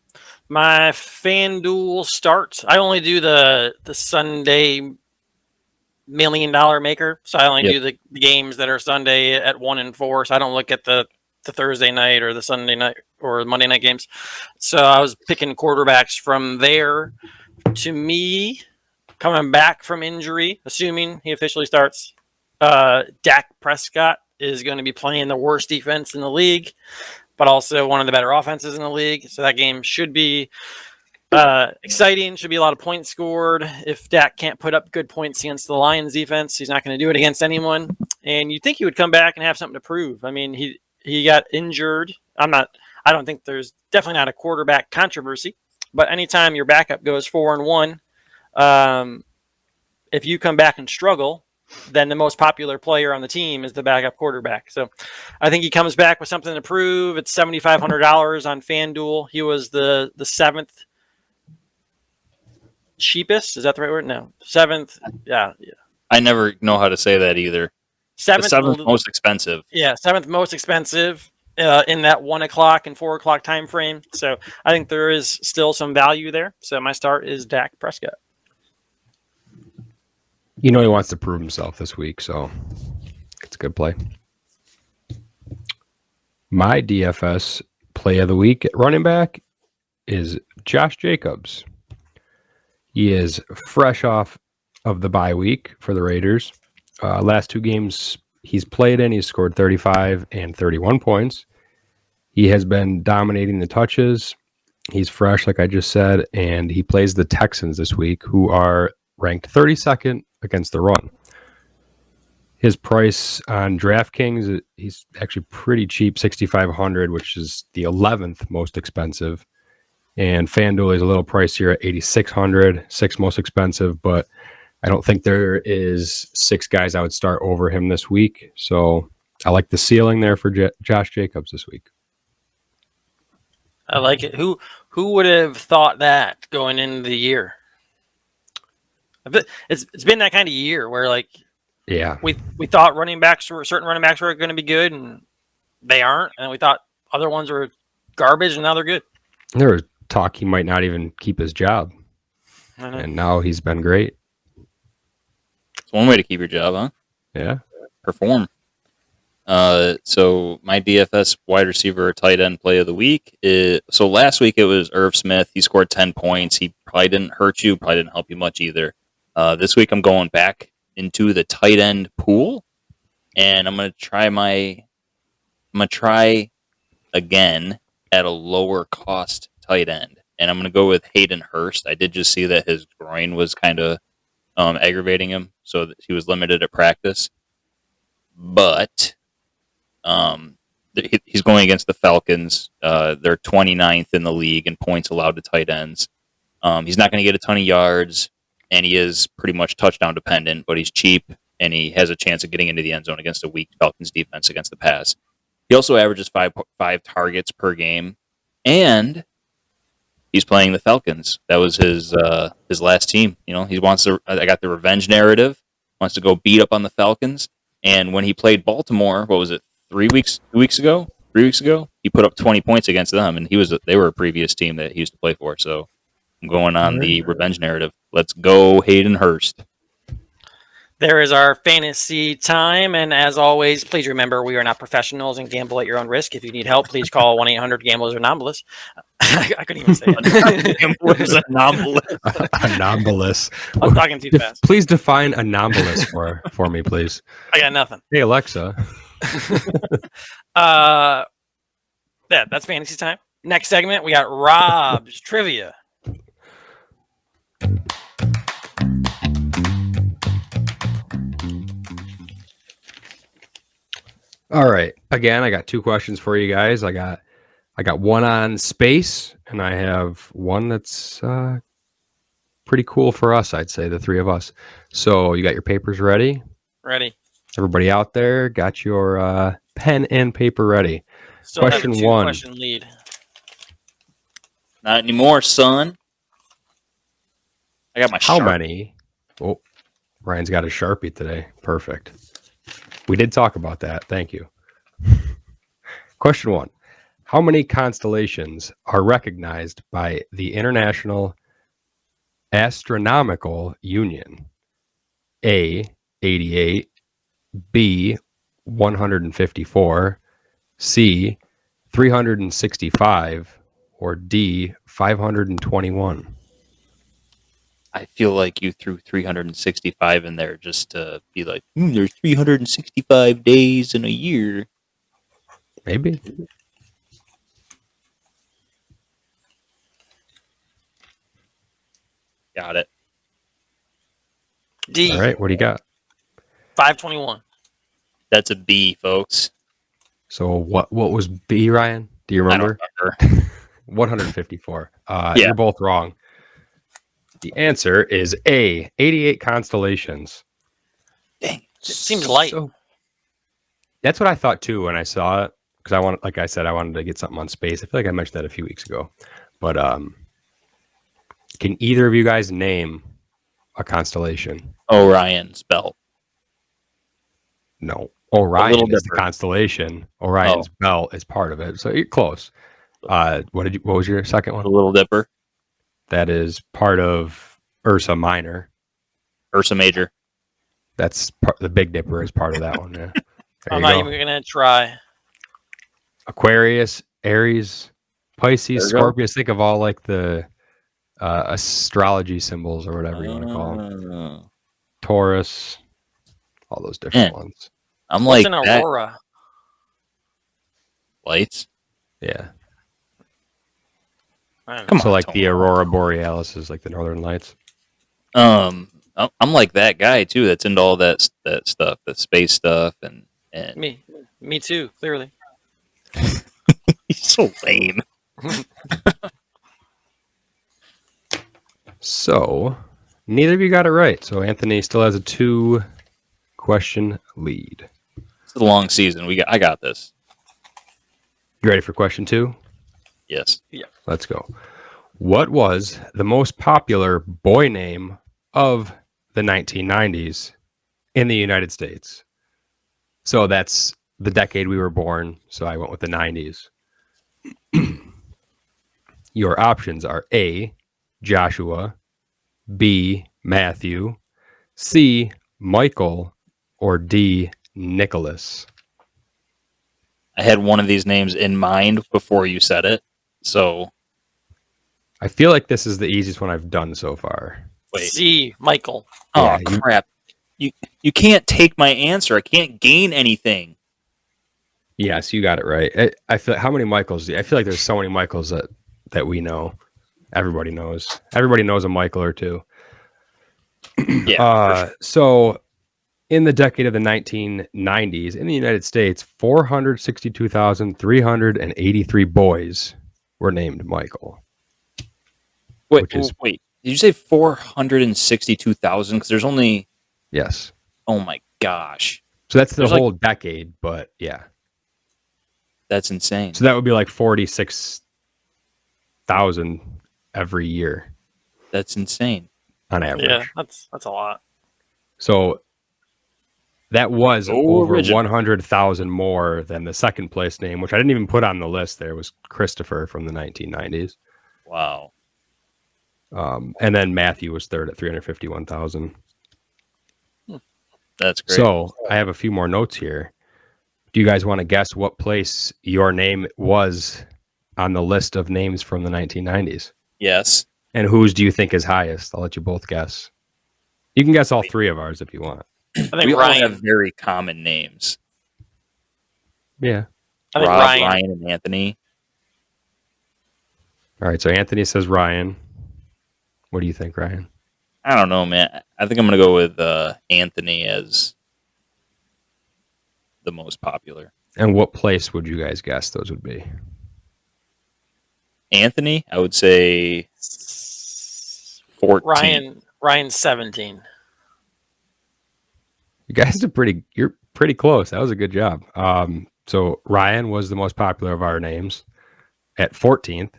My FanDuel starts. I only do the Sunday $1 million maker, so I only Yep. do the games that are Sunday at 1 and 4. So I don't look at the Thursday night or the Sunday night or Monday night games. So I was picking quarterbacks from there. To me, coming back from injury, assuming he officially starts, Dak Prescott is going to be playing the worst defense in the league, but also one of the better offenses in the league. So that game should be exciting. Should be a lot of points scored. If Dak can't put up good points against the Lions defense, he's not going to do it against anyone. And you'd think he would come back and have something to prove. I mean, he got injured. I don't think there's definitely not a quarterback controversy, but anytime your backup goes 4-1, if you come back and struggle, then the most popular player on the team is the backup quarterback. So I think he comes back with something to prove. It's $7,500 on FanDuel. He was the seventh cheapest. Is that the right word? No, seventh. Yeah. I never know how to say that either. The seventh most expensive. Yeah, seventh most expensive in that 1 o'clock and 4 o'clock time frame. So I think there is still some value there. So my start is Dak Prescott. He wants to prove himself this week, so it's a good play. My DFS play of the week at running back is Josh Jacobs. He is fresh off of the bye week for the Raiders. Last 2 games he's played in, he's scored 35 and 31 points. He has been dominating the touches. He's fresh, like I just said, and he plays the Texans this week, who are ranked 32nd against the run. His price on DraftKings, he's actually pretty cheap, $6,500, which is the 11th most expensive. And FanDuel is a little pricier at $8,600, 6th most expensive, but I don't think there is 6 guys I would start over him this week. So I like the ceiling there for Josh Jacobs this week. I like it. Who would have thought that going into the year? It's been that kind of year where Yeah, we thought certain running backs were going to be good and they aren't, and we thought other ones were garbage and now they're good. there was talk he might not even keep his job, and now he's been great. It's one way to keep your job, huh? Yeah. Perform. So my DFS wide receiver tight end play of the week so last week it was Irv Smith. He scored 10 points. He probably didn't hurt you, probably didn't help you much either. This week I'm going back into the tight end pool, and I'm gonna try again at a lower cost tight end, and I'm gonna go with Hayden Hurst. I did just see that his groin was kind of aggravating him, so that he was limited at practice. But he's going against the Falcons. They're 29th in the league in points allowed to tight ends. He's not going to get a ton of yards, and he is pretty much touchdown dependent, but he's cheap, and he has a chance of getting into the end zone against a weak Falcons defense against the pass. He also averages five targets per game, and he's playing the Falcons. That was his last team. He wants to. I got the revenge narrative. Wants to go beat up on the Falcons. And when he played Baltimore, what was it? 3 weeks ago, he put up 20 points against them, and they were a previous team that he used to play for. So I'm going on the revenge narrative. Let's go, Hayden Hurst. There is our fantasy time, and as always, please remember we are not professionals and gamble at your own risk. If you need help, please call 1-800-GAMBLERS-ANOMALOUS. I couldn't even say it. Gamblers anomalous. Anomalous. I'm talking too fast. Please define anomalous for me, please. I got nothing. Hey, Alexa. Yeah, that's fantasy time. Next segment, we got Rob's Trivia. All right. Again, I got 2 questions for you guys. I got one on space, and I have one that's pretty cool for us, I'd say, the 3 of us. So you got your papers ready? Ready. Everybody out there got your pen and paper ready. Still Question have a 1. Question lead. Not anymore, son. I got my How Sharpie. many? Oh, Ryan's got a Sharpie today. Perfect. We did talk about that. Thank you. Question 1. How many constellations are recognized by the International Astronomical Union? A, 88, B, 154, C, 365, or D, 521? I feel like you threw 365 in there just to be like, there's 365 days in a year. Maybe. Got it. D. All right, what do you got? 521. That's a B, folks. So what was B, Ryan? Do you I don't remember? remember. 154. Yeah. You're both wrong. The answer is A, 88 constellations. Dang. It seems light. So that's what I thought too when I saw it, because like I said, I wanted to get something on space. I feel like I mentioned that a few weeks ago. But can either of you guys name a constellation? Orion's belt. No. Orion is the Dipper. constellation. Orion's belt is part of it. So you're close. What was your second The one? Little Dipper. That is part of Ursa Minor. Ursa Major. That's the Big Dipper is part of that one. Yeah. I'm not even going to try. Aquarius, Aries, Pisces, Virgo? Scorpius. Think of all like the astrology symbols or whatever you want to call them. Taurus, all those different ones. I'm What's like an that. aurora? Yeah. Lights. Come So like the Aurora Borealis is like the Northern Lights. I'm like that guy too. That's into all that stuff, the space stuff, and Me too. Clearly. he's so lame. So neither of you got it right. So Anthony still has a 2-question lead. It's a long season. I got this. You ready for question 2? Yes. Yeah. Let's go. What was the most popular boy name of the 1990s in the United States? So that's the decade we were born. So I went with the 90s. Your options are A, Joshua, B, Matthew, C, Michael, or D, Nicholas. I had one of these names in mind before you said it. So I feel like this is the easiest one I've done so far. wait. C. Michael. Oh Yeah, crap. You can't take my answer. I can't gain anything. Yes, you got it right. I feel how many Michaels? I feel like there's so many Michaels that we know. Everybody knows. Everybody knows a Michael or two. Yeah. So in the decade of the 1990s in the United States, 462,383 boys were named Michael. Wait. Did you say 462,000? Because there's only. Yes. Oh my gosh. So that's the whole decade, but yeah. That's insane. So that would be like 46,000 every year. That's insane. On average. Yeah, that's a lot. So that was over original. 100,000 more than the second place name, which I didn't even put on the list. There was Christopher from the 1990s. Wow. And then Matthew was third at 351,000. That's great. So I have a few more notes here. Do you guys want to guess what place your name was on the list of names from the 1990s? Yes. And whose do you think is highest? I'll let you both guess. You can guess all three of ours if you want. I think We all Ryan. have very common names. Yeah. I think Rob, Ryan. Ryan, and Anthony. All right. So Anthony says Ryan. What do you think, Ryan? I don't know, man. I think I'm going to go with Anthony as the most popular. And what place would you guys guess those would be? Anthony, I would say 14. Ryan's 17. You guys you're pretty close. That was a good job. So Ryan was the most popular of our names at 14th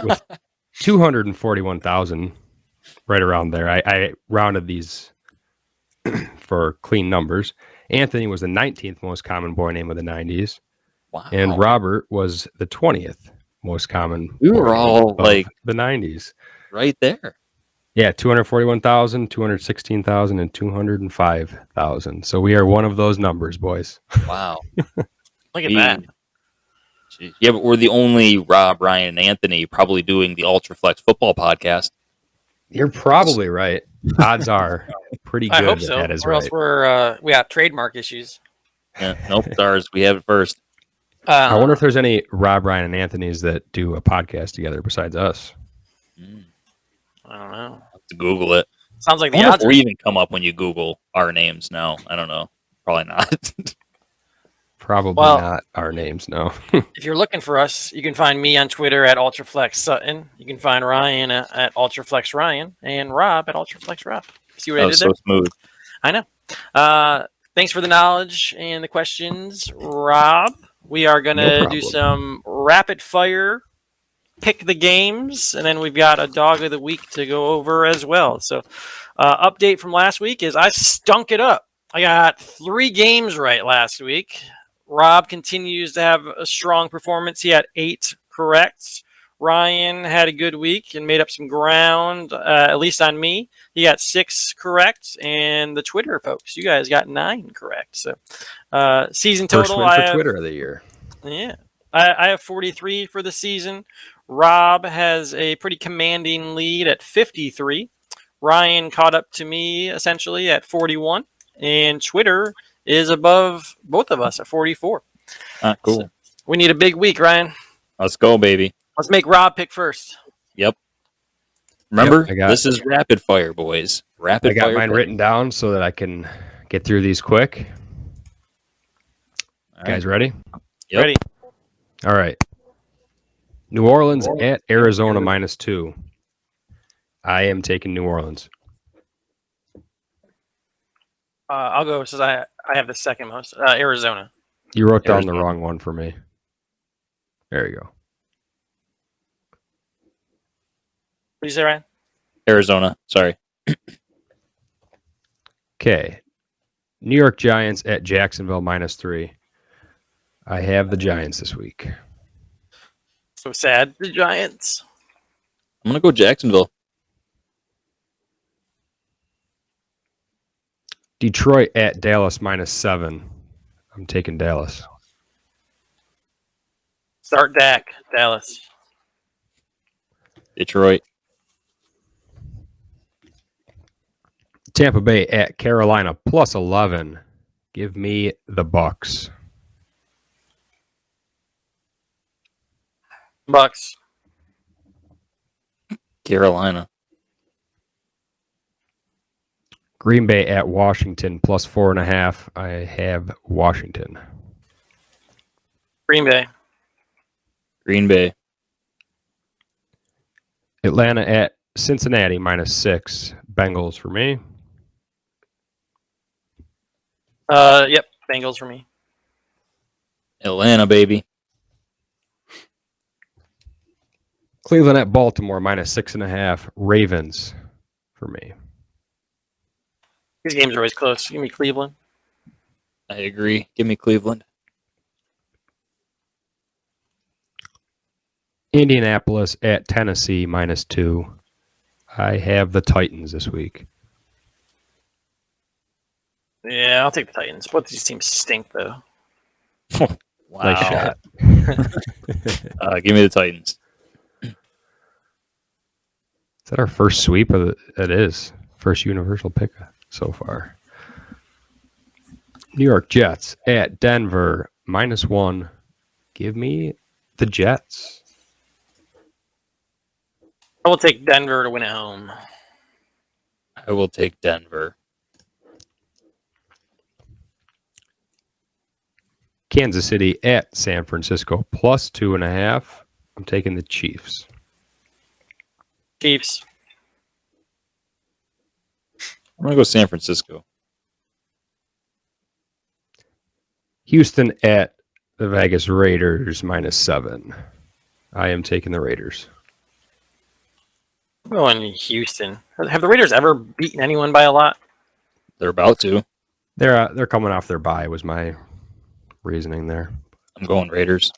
with 241,000, right around there. I rounded these for clean numbers. Anthony was the 19th most common boy name of the 90s Wow. And Robert was the 20th most common. We were all of like the 90s. right there. Yeah, 241,000, 216,000, and 205,000. So we are one of those numbers, boys. Wow. Look at that. Geez. Yeah, but we're the only Rob, Ryan, and Anthony probably doing the Ultraflex Football podcast. You're probably right. Odds are pretty good I hope so, that is or else right. we got trademark issues. Nope, it's ours. We have it first. I wonder if there's any Rob, Ryan, and Anthony's that do a podcast together besides us. I don't know. I'll have to Google it. Sounds like I the wonder odds if are we even come up when you Google our names now. I don't know. Probably not. Probably Well- not our names, no. If you're looking for us, you can find me on Twitter at Ultraflex Sutton. You can find Ryan at Ultraflex Ryan and Rob at Ultraflex Rob. See what That I was did there? so smooth. I know. Thanks for the knowledge and the questions, Rob. We are going No to problem. do some rapid fire, pick the games, and then we've got a dog of the week to go over as well. So, update from last week is I stunk it up. I got 3 games right last week. Rob continues to have a strong performance. He had 8 corrects. Ryan had a good week and made up some ground, at least on me. He got 6 correct, and the Twitter folks, you guys got 9 correct. So, season First total, win for I have, Twitter of the year. yeah, I have 43 for the season. Rob has a pretty commanding lead at 53. Ryan caught up to me essentially at 41, and Twitter is above both of us at 44. Cool. So we need a big week, Ryan. Let's go, baby. Let's make Rob pick first. Yep. Remember, Yep, this is rapid fire, boys. Rapid I got fire. mine written down so that I can get through these quick. All right. Guys ready? Yep. Ready? All right. New Orleans at Arizona -2. I am taking New Orleans. I'll go since I have the second most. Arizona. You wrote down the Arizona. wrong one for me. There you go. What do you say, Ryan? Arizona. Sorry. Okay. New York Giants at Jacksonville -3. I have the Giants this week. So sad. The Giants. I'm gonna go Jacksonville. Detroit at Dallas -7. I'm taking Dallas. Start Dak. Dallas. Detroit. Tampa Bay at Carolina +11. Give me the Bucks. Bucks. Carolina. Green Bay at Washington +4.5. I have Washington. Green Bay. Green Bay. Atlanta at Cincinnati -6. Bengals for me. Yep. Bengals for me. Atlanta, baby. Cleveland at Baltimore -6.5. Ravens for me. These games are always close. Give me Cleveland. I agree. Give me Cleveland. Indianapolis at Tennessee -2. I have the Titans this week. Yeah, I'll take the Titans. Both these teams stink, though. Wow. Nice shot. Give me the Titans. Is that our first sweep of it is. First universal pick so far. New York Jets at Denver -1. Give me the Jets. I will take Denver to win at home. I will take Denver. Kansas City at San Francisco +2.5. I'm taking the Chiefs. Chiefs. I'm gonna go San Francisco. Houston at the Vegas Raiders -7. I am taking the Raiders. I'm going Houston. Have the Raiders ever beaten anyone by a lot? They're about to. They're coming off their bye was my reasoning there. I'm going Raiders.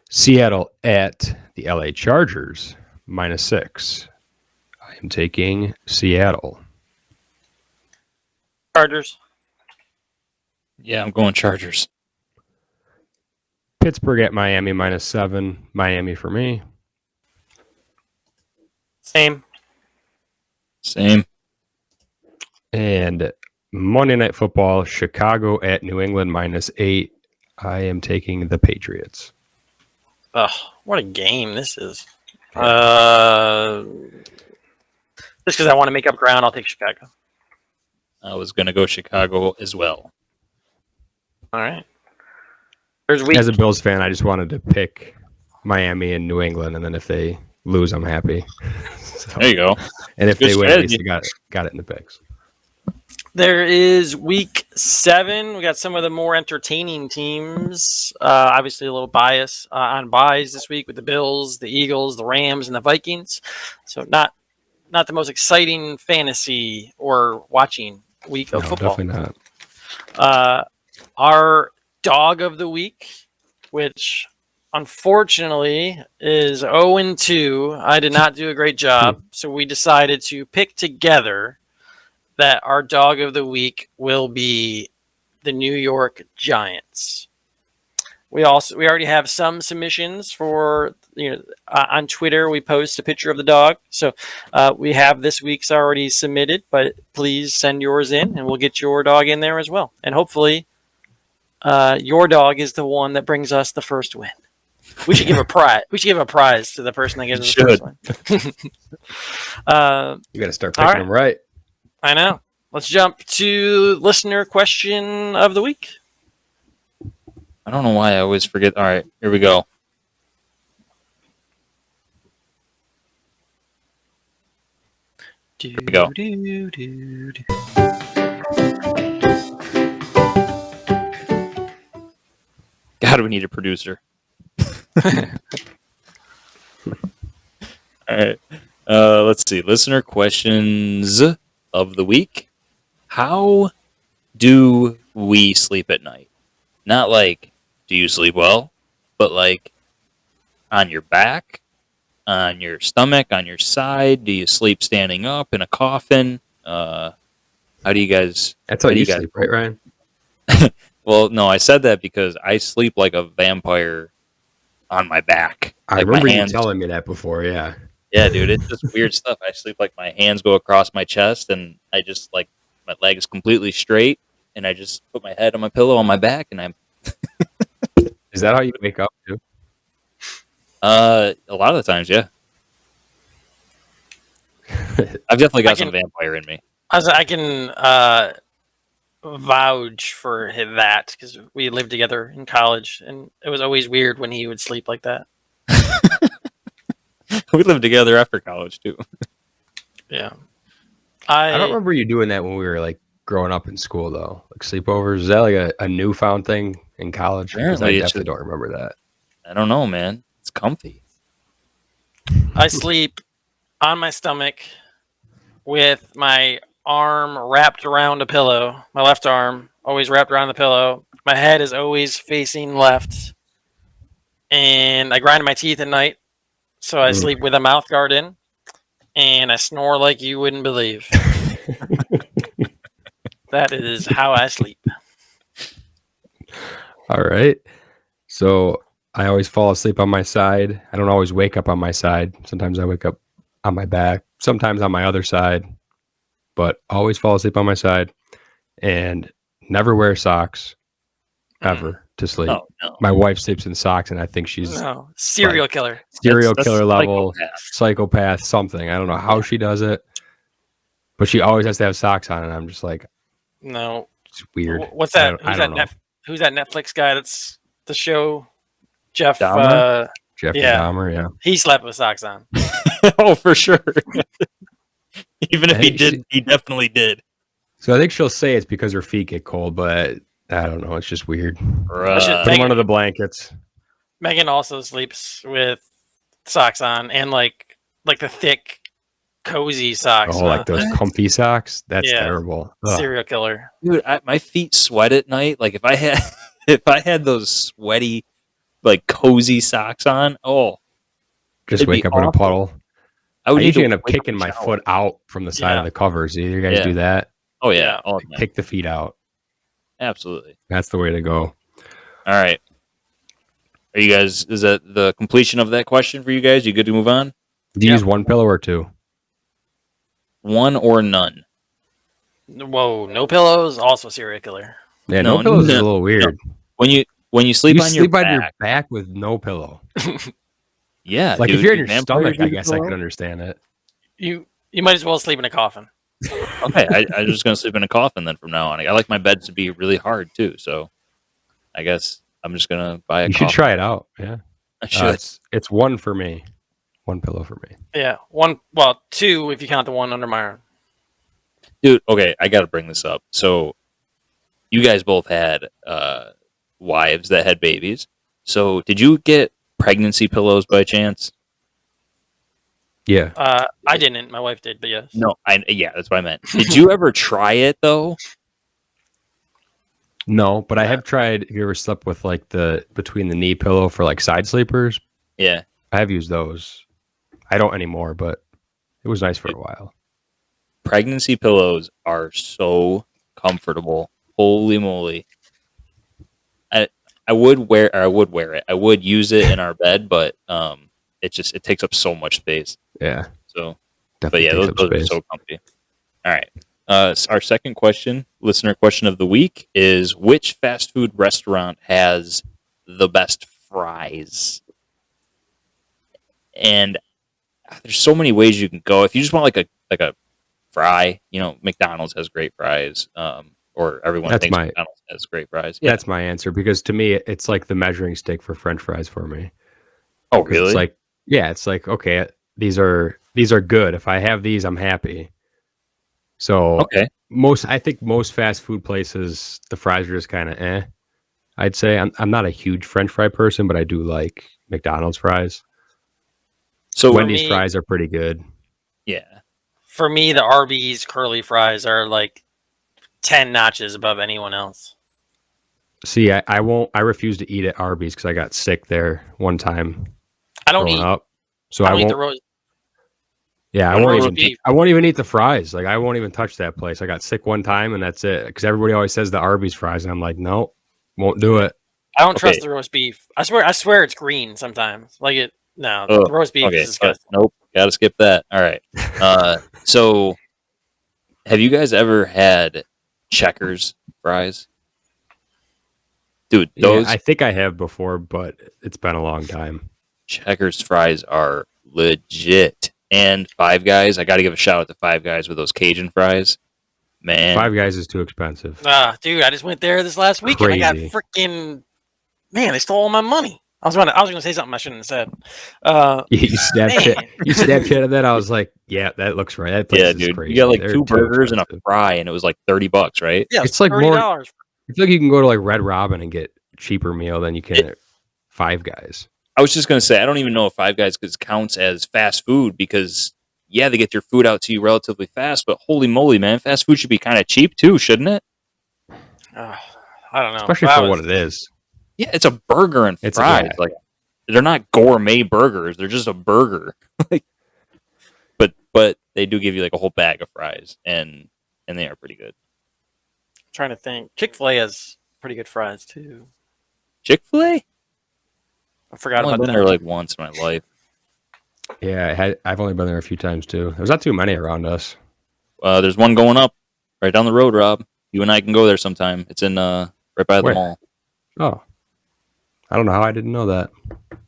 Seattle at the LA Chargers, -6. I am taking Seattle. Chargers. Yeah, I'm going Chargers. Pittsburgh at Miami, -7. Miami for me. Same. Same. And Monday Night Football, Chicago at New England, -8. I am taking the Patriots. Oh, what a game this is. Just because I want to make up ground, I'll take Chicago. I was going to go Chicago as well. All right. There's week. As a Bills fan, I just wanted to pick Miami and New England, and then if they lose, I'm happy. So, There you go. and if Good they win, at least strategy. I got it in the picks. There is week 7. We got some of the more entertaining teams. Obviously, a little bias on buys this week with the Bills, the Eagles, the Rams, and the Vikings. So not the most exciting fantasy or watching week of football. Definitely not. Our dog of the week, which unfortunately is 0-2. I did not do a great job, so we decided to pick together that our dog of the week will be the New York Giants. We already have some submissions for on Twitter. We post a picture of the dog, so we have this week's already submitted. But please send yours in, and we'll get your dog in there as well. And hopefully, your dog is the one that brings us the first win. We should give a prize. We should give a prize to the person that gives us the first win. You got to start picking them right. I know. Let's jump to listener question of the week. I don't know why I always forget. All right, here we go. Here we go. God, we need a producer. All right. Let's see. Listener questions of the week. How do we sleep at night? Not like, do you sleep well? But like, on your back, on your stomach, on your side? Do you sleep standing up in a coffin? How do you guys... That's how you sleep, right, Ryan? Well, no, I said that because I sleep like a vampire on my back. I like remember my you hands, telling me that before, yeah. Yeah, dude, it's just weird stuff. I sleep like my hands go across my chest, and I just like my leg is completely straight, and I just put my head on my pillow on my back, and I'm. Is that how you wake up too? A lot of the times, yeah. I've definitely got some vampire in me. I can vouch for that because we lived together in college, and it was always weird when he would sleep like that. We lived together after college too. Yeah, I don't remember you doing that when we were like growing up in school though. Like sleepovers, is that like a newfound thing in college? Because I definitely don't remember that. I don't know, man. It's comfy. I sleep on my stomach with my arm wrapped around a pillow. My left arm always wrapped around the pillow. My head is always facing left, and I grind my teeth at night. So I sleep with a mouth guard in, and I snore like you wouldn't believe. That is how I sleep. All right. So I always fall asleep on my side. I don't always wake up on my side. Sometimes I wake up on my back, sometimes on my other side, but always fall asleep on my side and never wear socks ever to sleep. No. My wife sleeps in socks, and I think she's serial killer. Serial killer level, psychopath, something. I don't know how she does it, but she always has to have socks on, and I'm just like, no, it's weird. What's that? Who's that Netflix guy? That's the show. Jeff Dahmer? Jeffrey yeah. Dahmer, yeah. He slept with socks on. Oh, for sure. Even if he did, he definitely did. So I think she'll say it's because her feet get cold, but I don't know. It's just weird. Right. Put them under the blankets. Megan also sleeps with socks on and like the thick cozy socks. Oh, like those comfy socks? That's Yeah. terrible. Ugh. Serial killer. Dude, my feet sweat at night. Like if I had if I had those sweaty, like cozy socks on, Just it'd wake be up in a awful. puddle. I I would need usually to end up wake kicking and my shower. foot out from the side of the covers. Do you guys do that? Oh yeah, Yeah. all the time. Kick the feet out. Absolutely. That's the way to go. All right. Are you guys? Is that the completion of that question for you guys? You good to move on? Do you use one pillow or two? One or none? Whoa, no pillows. Also serial killer. Yeah, no pillows is a little weird. When you sleep on your back with no pillow. Yeah, like dude, if you're in your vampires stomach, I use a guess I pillow? could understand it. You might as well sleep in a coffin. Okay, I'm just gonna sleep in a coffin then from now on. I like my bed to be really hard too, so I guess I'm just gonna buy a. You coffin. should try it out. Yeah, I should. It's one for me. One pillow for me. Yeah, one. Well, two if you count the one under my arm. Dude, okay, I got to bring this up. So, you guys both had wives that had babies. So, did you get pregnancy pillows by chance? Yeah. I didn't. My wife did, but yes. No, yeah, that's what I meant. Did you ever try it though? No, but I have tried. Have you ever slept with like the between the knee pillow for like side sleepers? Yeah, I have used those. I don't anymore, but it was nice for a while. pregnancy pillows are so comfortable. Holy moly! I would wear it. I would use it in our bed, but it takes up so much space. Yeah. So, definitely. But yeah, those are so comfy. All right. Our second question, listener question of the week, is which fast food restaurant has the best fries? And there's so many ways you can go. If you just want like a fry, McDonald's has great fries. Or everyone thinks McDonald's has great fries. Yeah. That's my answer because to me it's like the measuring stick for French fries for me. Oh, really? It's like okay, these are good. If I have these, I'm happy. So okay, I think most fast food places, the fries are just kind of eh. I'd say I'm not a huge French fry person, but I do like McDonald's fries. So Wendy's fries are pretty good. Yeah. For me, the Arby's curly fries are like 10 notches above anyone else. See, I refuse to eat at Arby's because I got sick there one time. I don't eat the roast. Yeah, I won't even eat the fries. Like I won't even touch that place. I got sick one time and that's it. Because everybody always says the Arby's fries, and I'm like, no, won't do it. I don't trust the roast beef. I swear it's green sometimes. The roast beef is disgusting. Nope, gotta skip that. All right. So, have you guys ever had Checkers fries? Dude, those I think I have before, but it's been a long time. Checkers fries are legit. And Five Guys, I got to give a shout out to Five Guys with those Cajun fries. Man, Five Guys is too expensive. Dude, I just went there this last weekend. I got freaking they stole all my money. I was gonna say something I shouldn't have said. You Snapchatted that. I was like, yeah, that looks right. That place is crazy. You got like two burgers and a fry, and it was like $30, right? Yeah, it's like $30. more. I feel like you can go to like Red Robin and get a cheaper meal than you can at Five Guys. I was just going to say, I don't even know if Five Guys counts as fast food because, yeah, they get your food out to you relatively fast, but holy moly, man, fast food should be kind of cheap too, shouldn't it? I don't know. Especially for what it is. Yeah, it's a burger and fries. Like, they're not gourmet burgers. They're just a burger. But they do give you like a whole bag of fries, and they are pretty good. I'm trying to think. Chick-fil-A has pretty good fries too. Chick-fil-A? I forgot I've about been that. there like once in my life. Yeah, I've only been there a few times too. There's not too many around us. There's one going up right down the road, Rob. You and I can go there sometime. It's in right by the mall. Oh, I don't know how I didn't know that.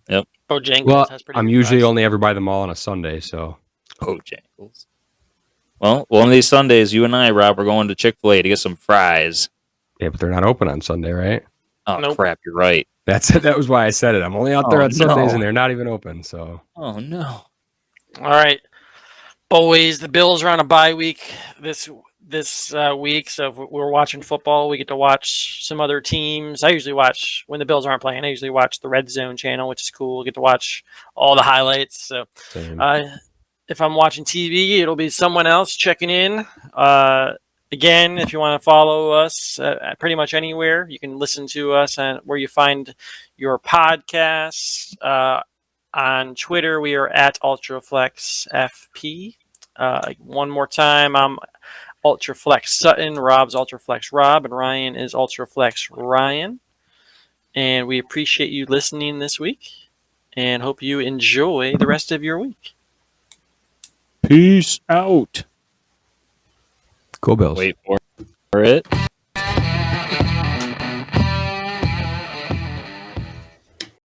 Yep. Bojangles has pretty I'm good usually fries. only ever by the mall on a Sunday, so. Bojangles. Well, one of these Sundays, you and I, Rob, are going to Chick-fil-A to get some fries. Yeah, but they're not open on Sunday, right? Oh, Nope. crap, you're right. That was why I said it. I'm only out there on Sundays, and they're not even open. So. Oh no! All right, boys. The Bills are on a bye week this week, so if we're watching football, we get to watch some other teams. I usually watch when the Bills aren't playing. I usually watch the Red Zone channel, which is cool. We get to watch all the highlights. So, If I'm watching TV, it'll be someone else checking in. Again, if you want to follow us pretty much anywhere, you can listen to us on where you find your podcasts. On Twitter, we are at Ultraflex FP. One more time, I'm Ultraflex Sutton, Rob's Ultraflex Rob, and Ryan is Ultraflex Ryan. And we appreciate you listening this week and hope you enjoy the rest of your week. Peace out. Go Bills. Wait for it.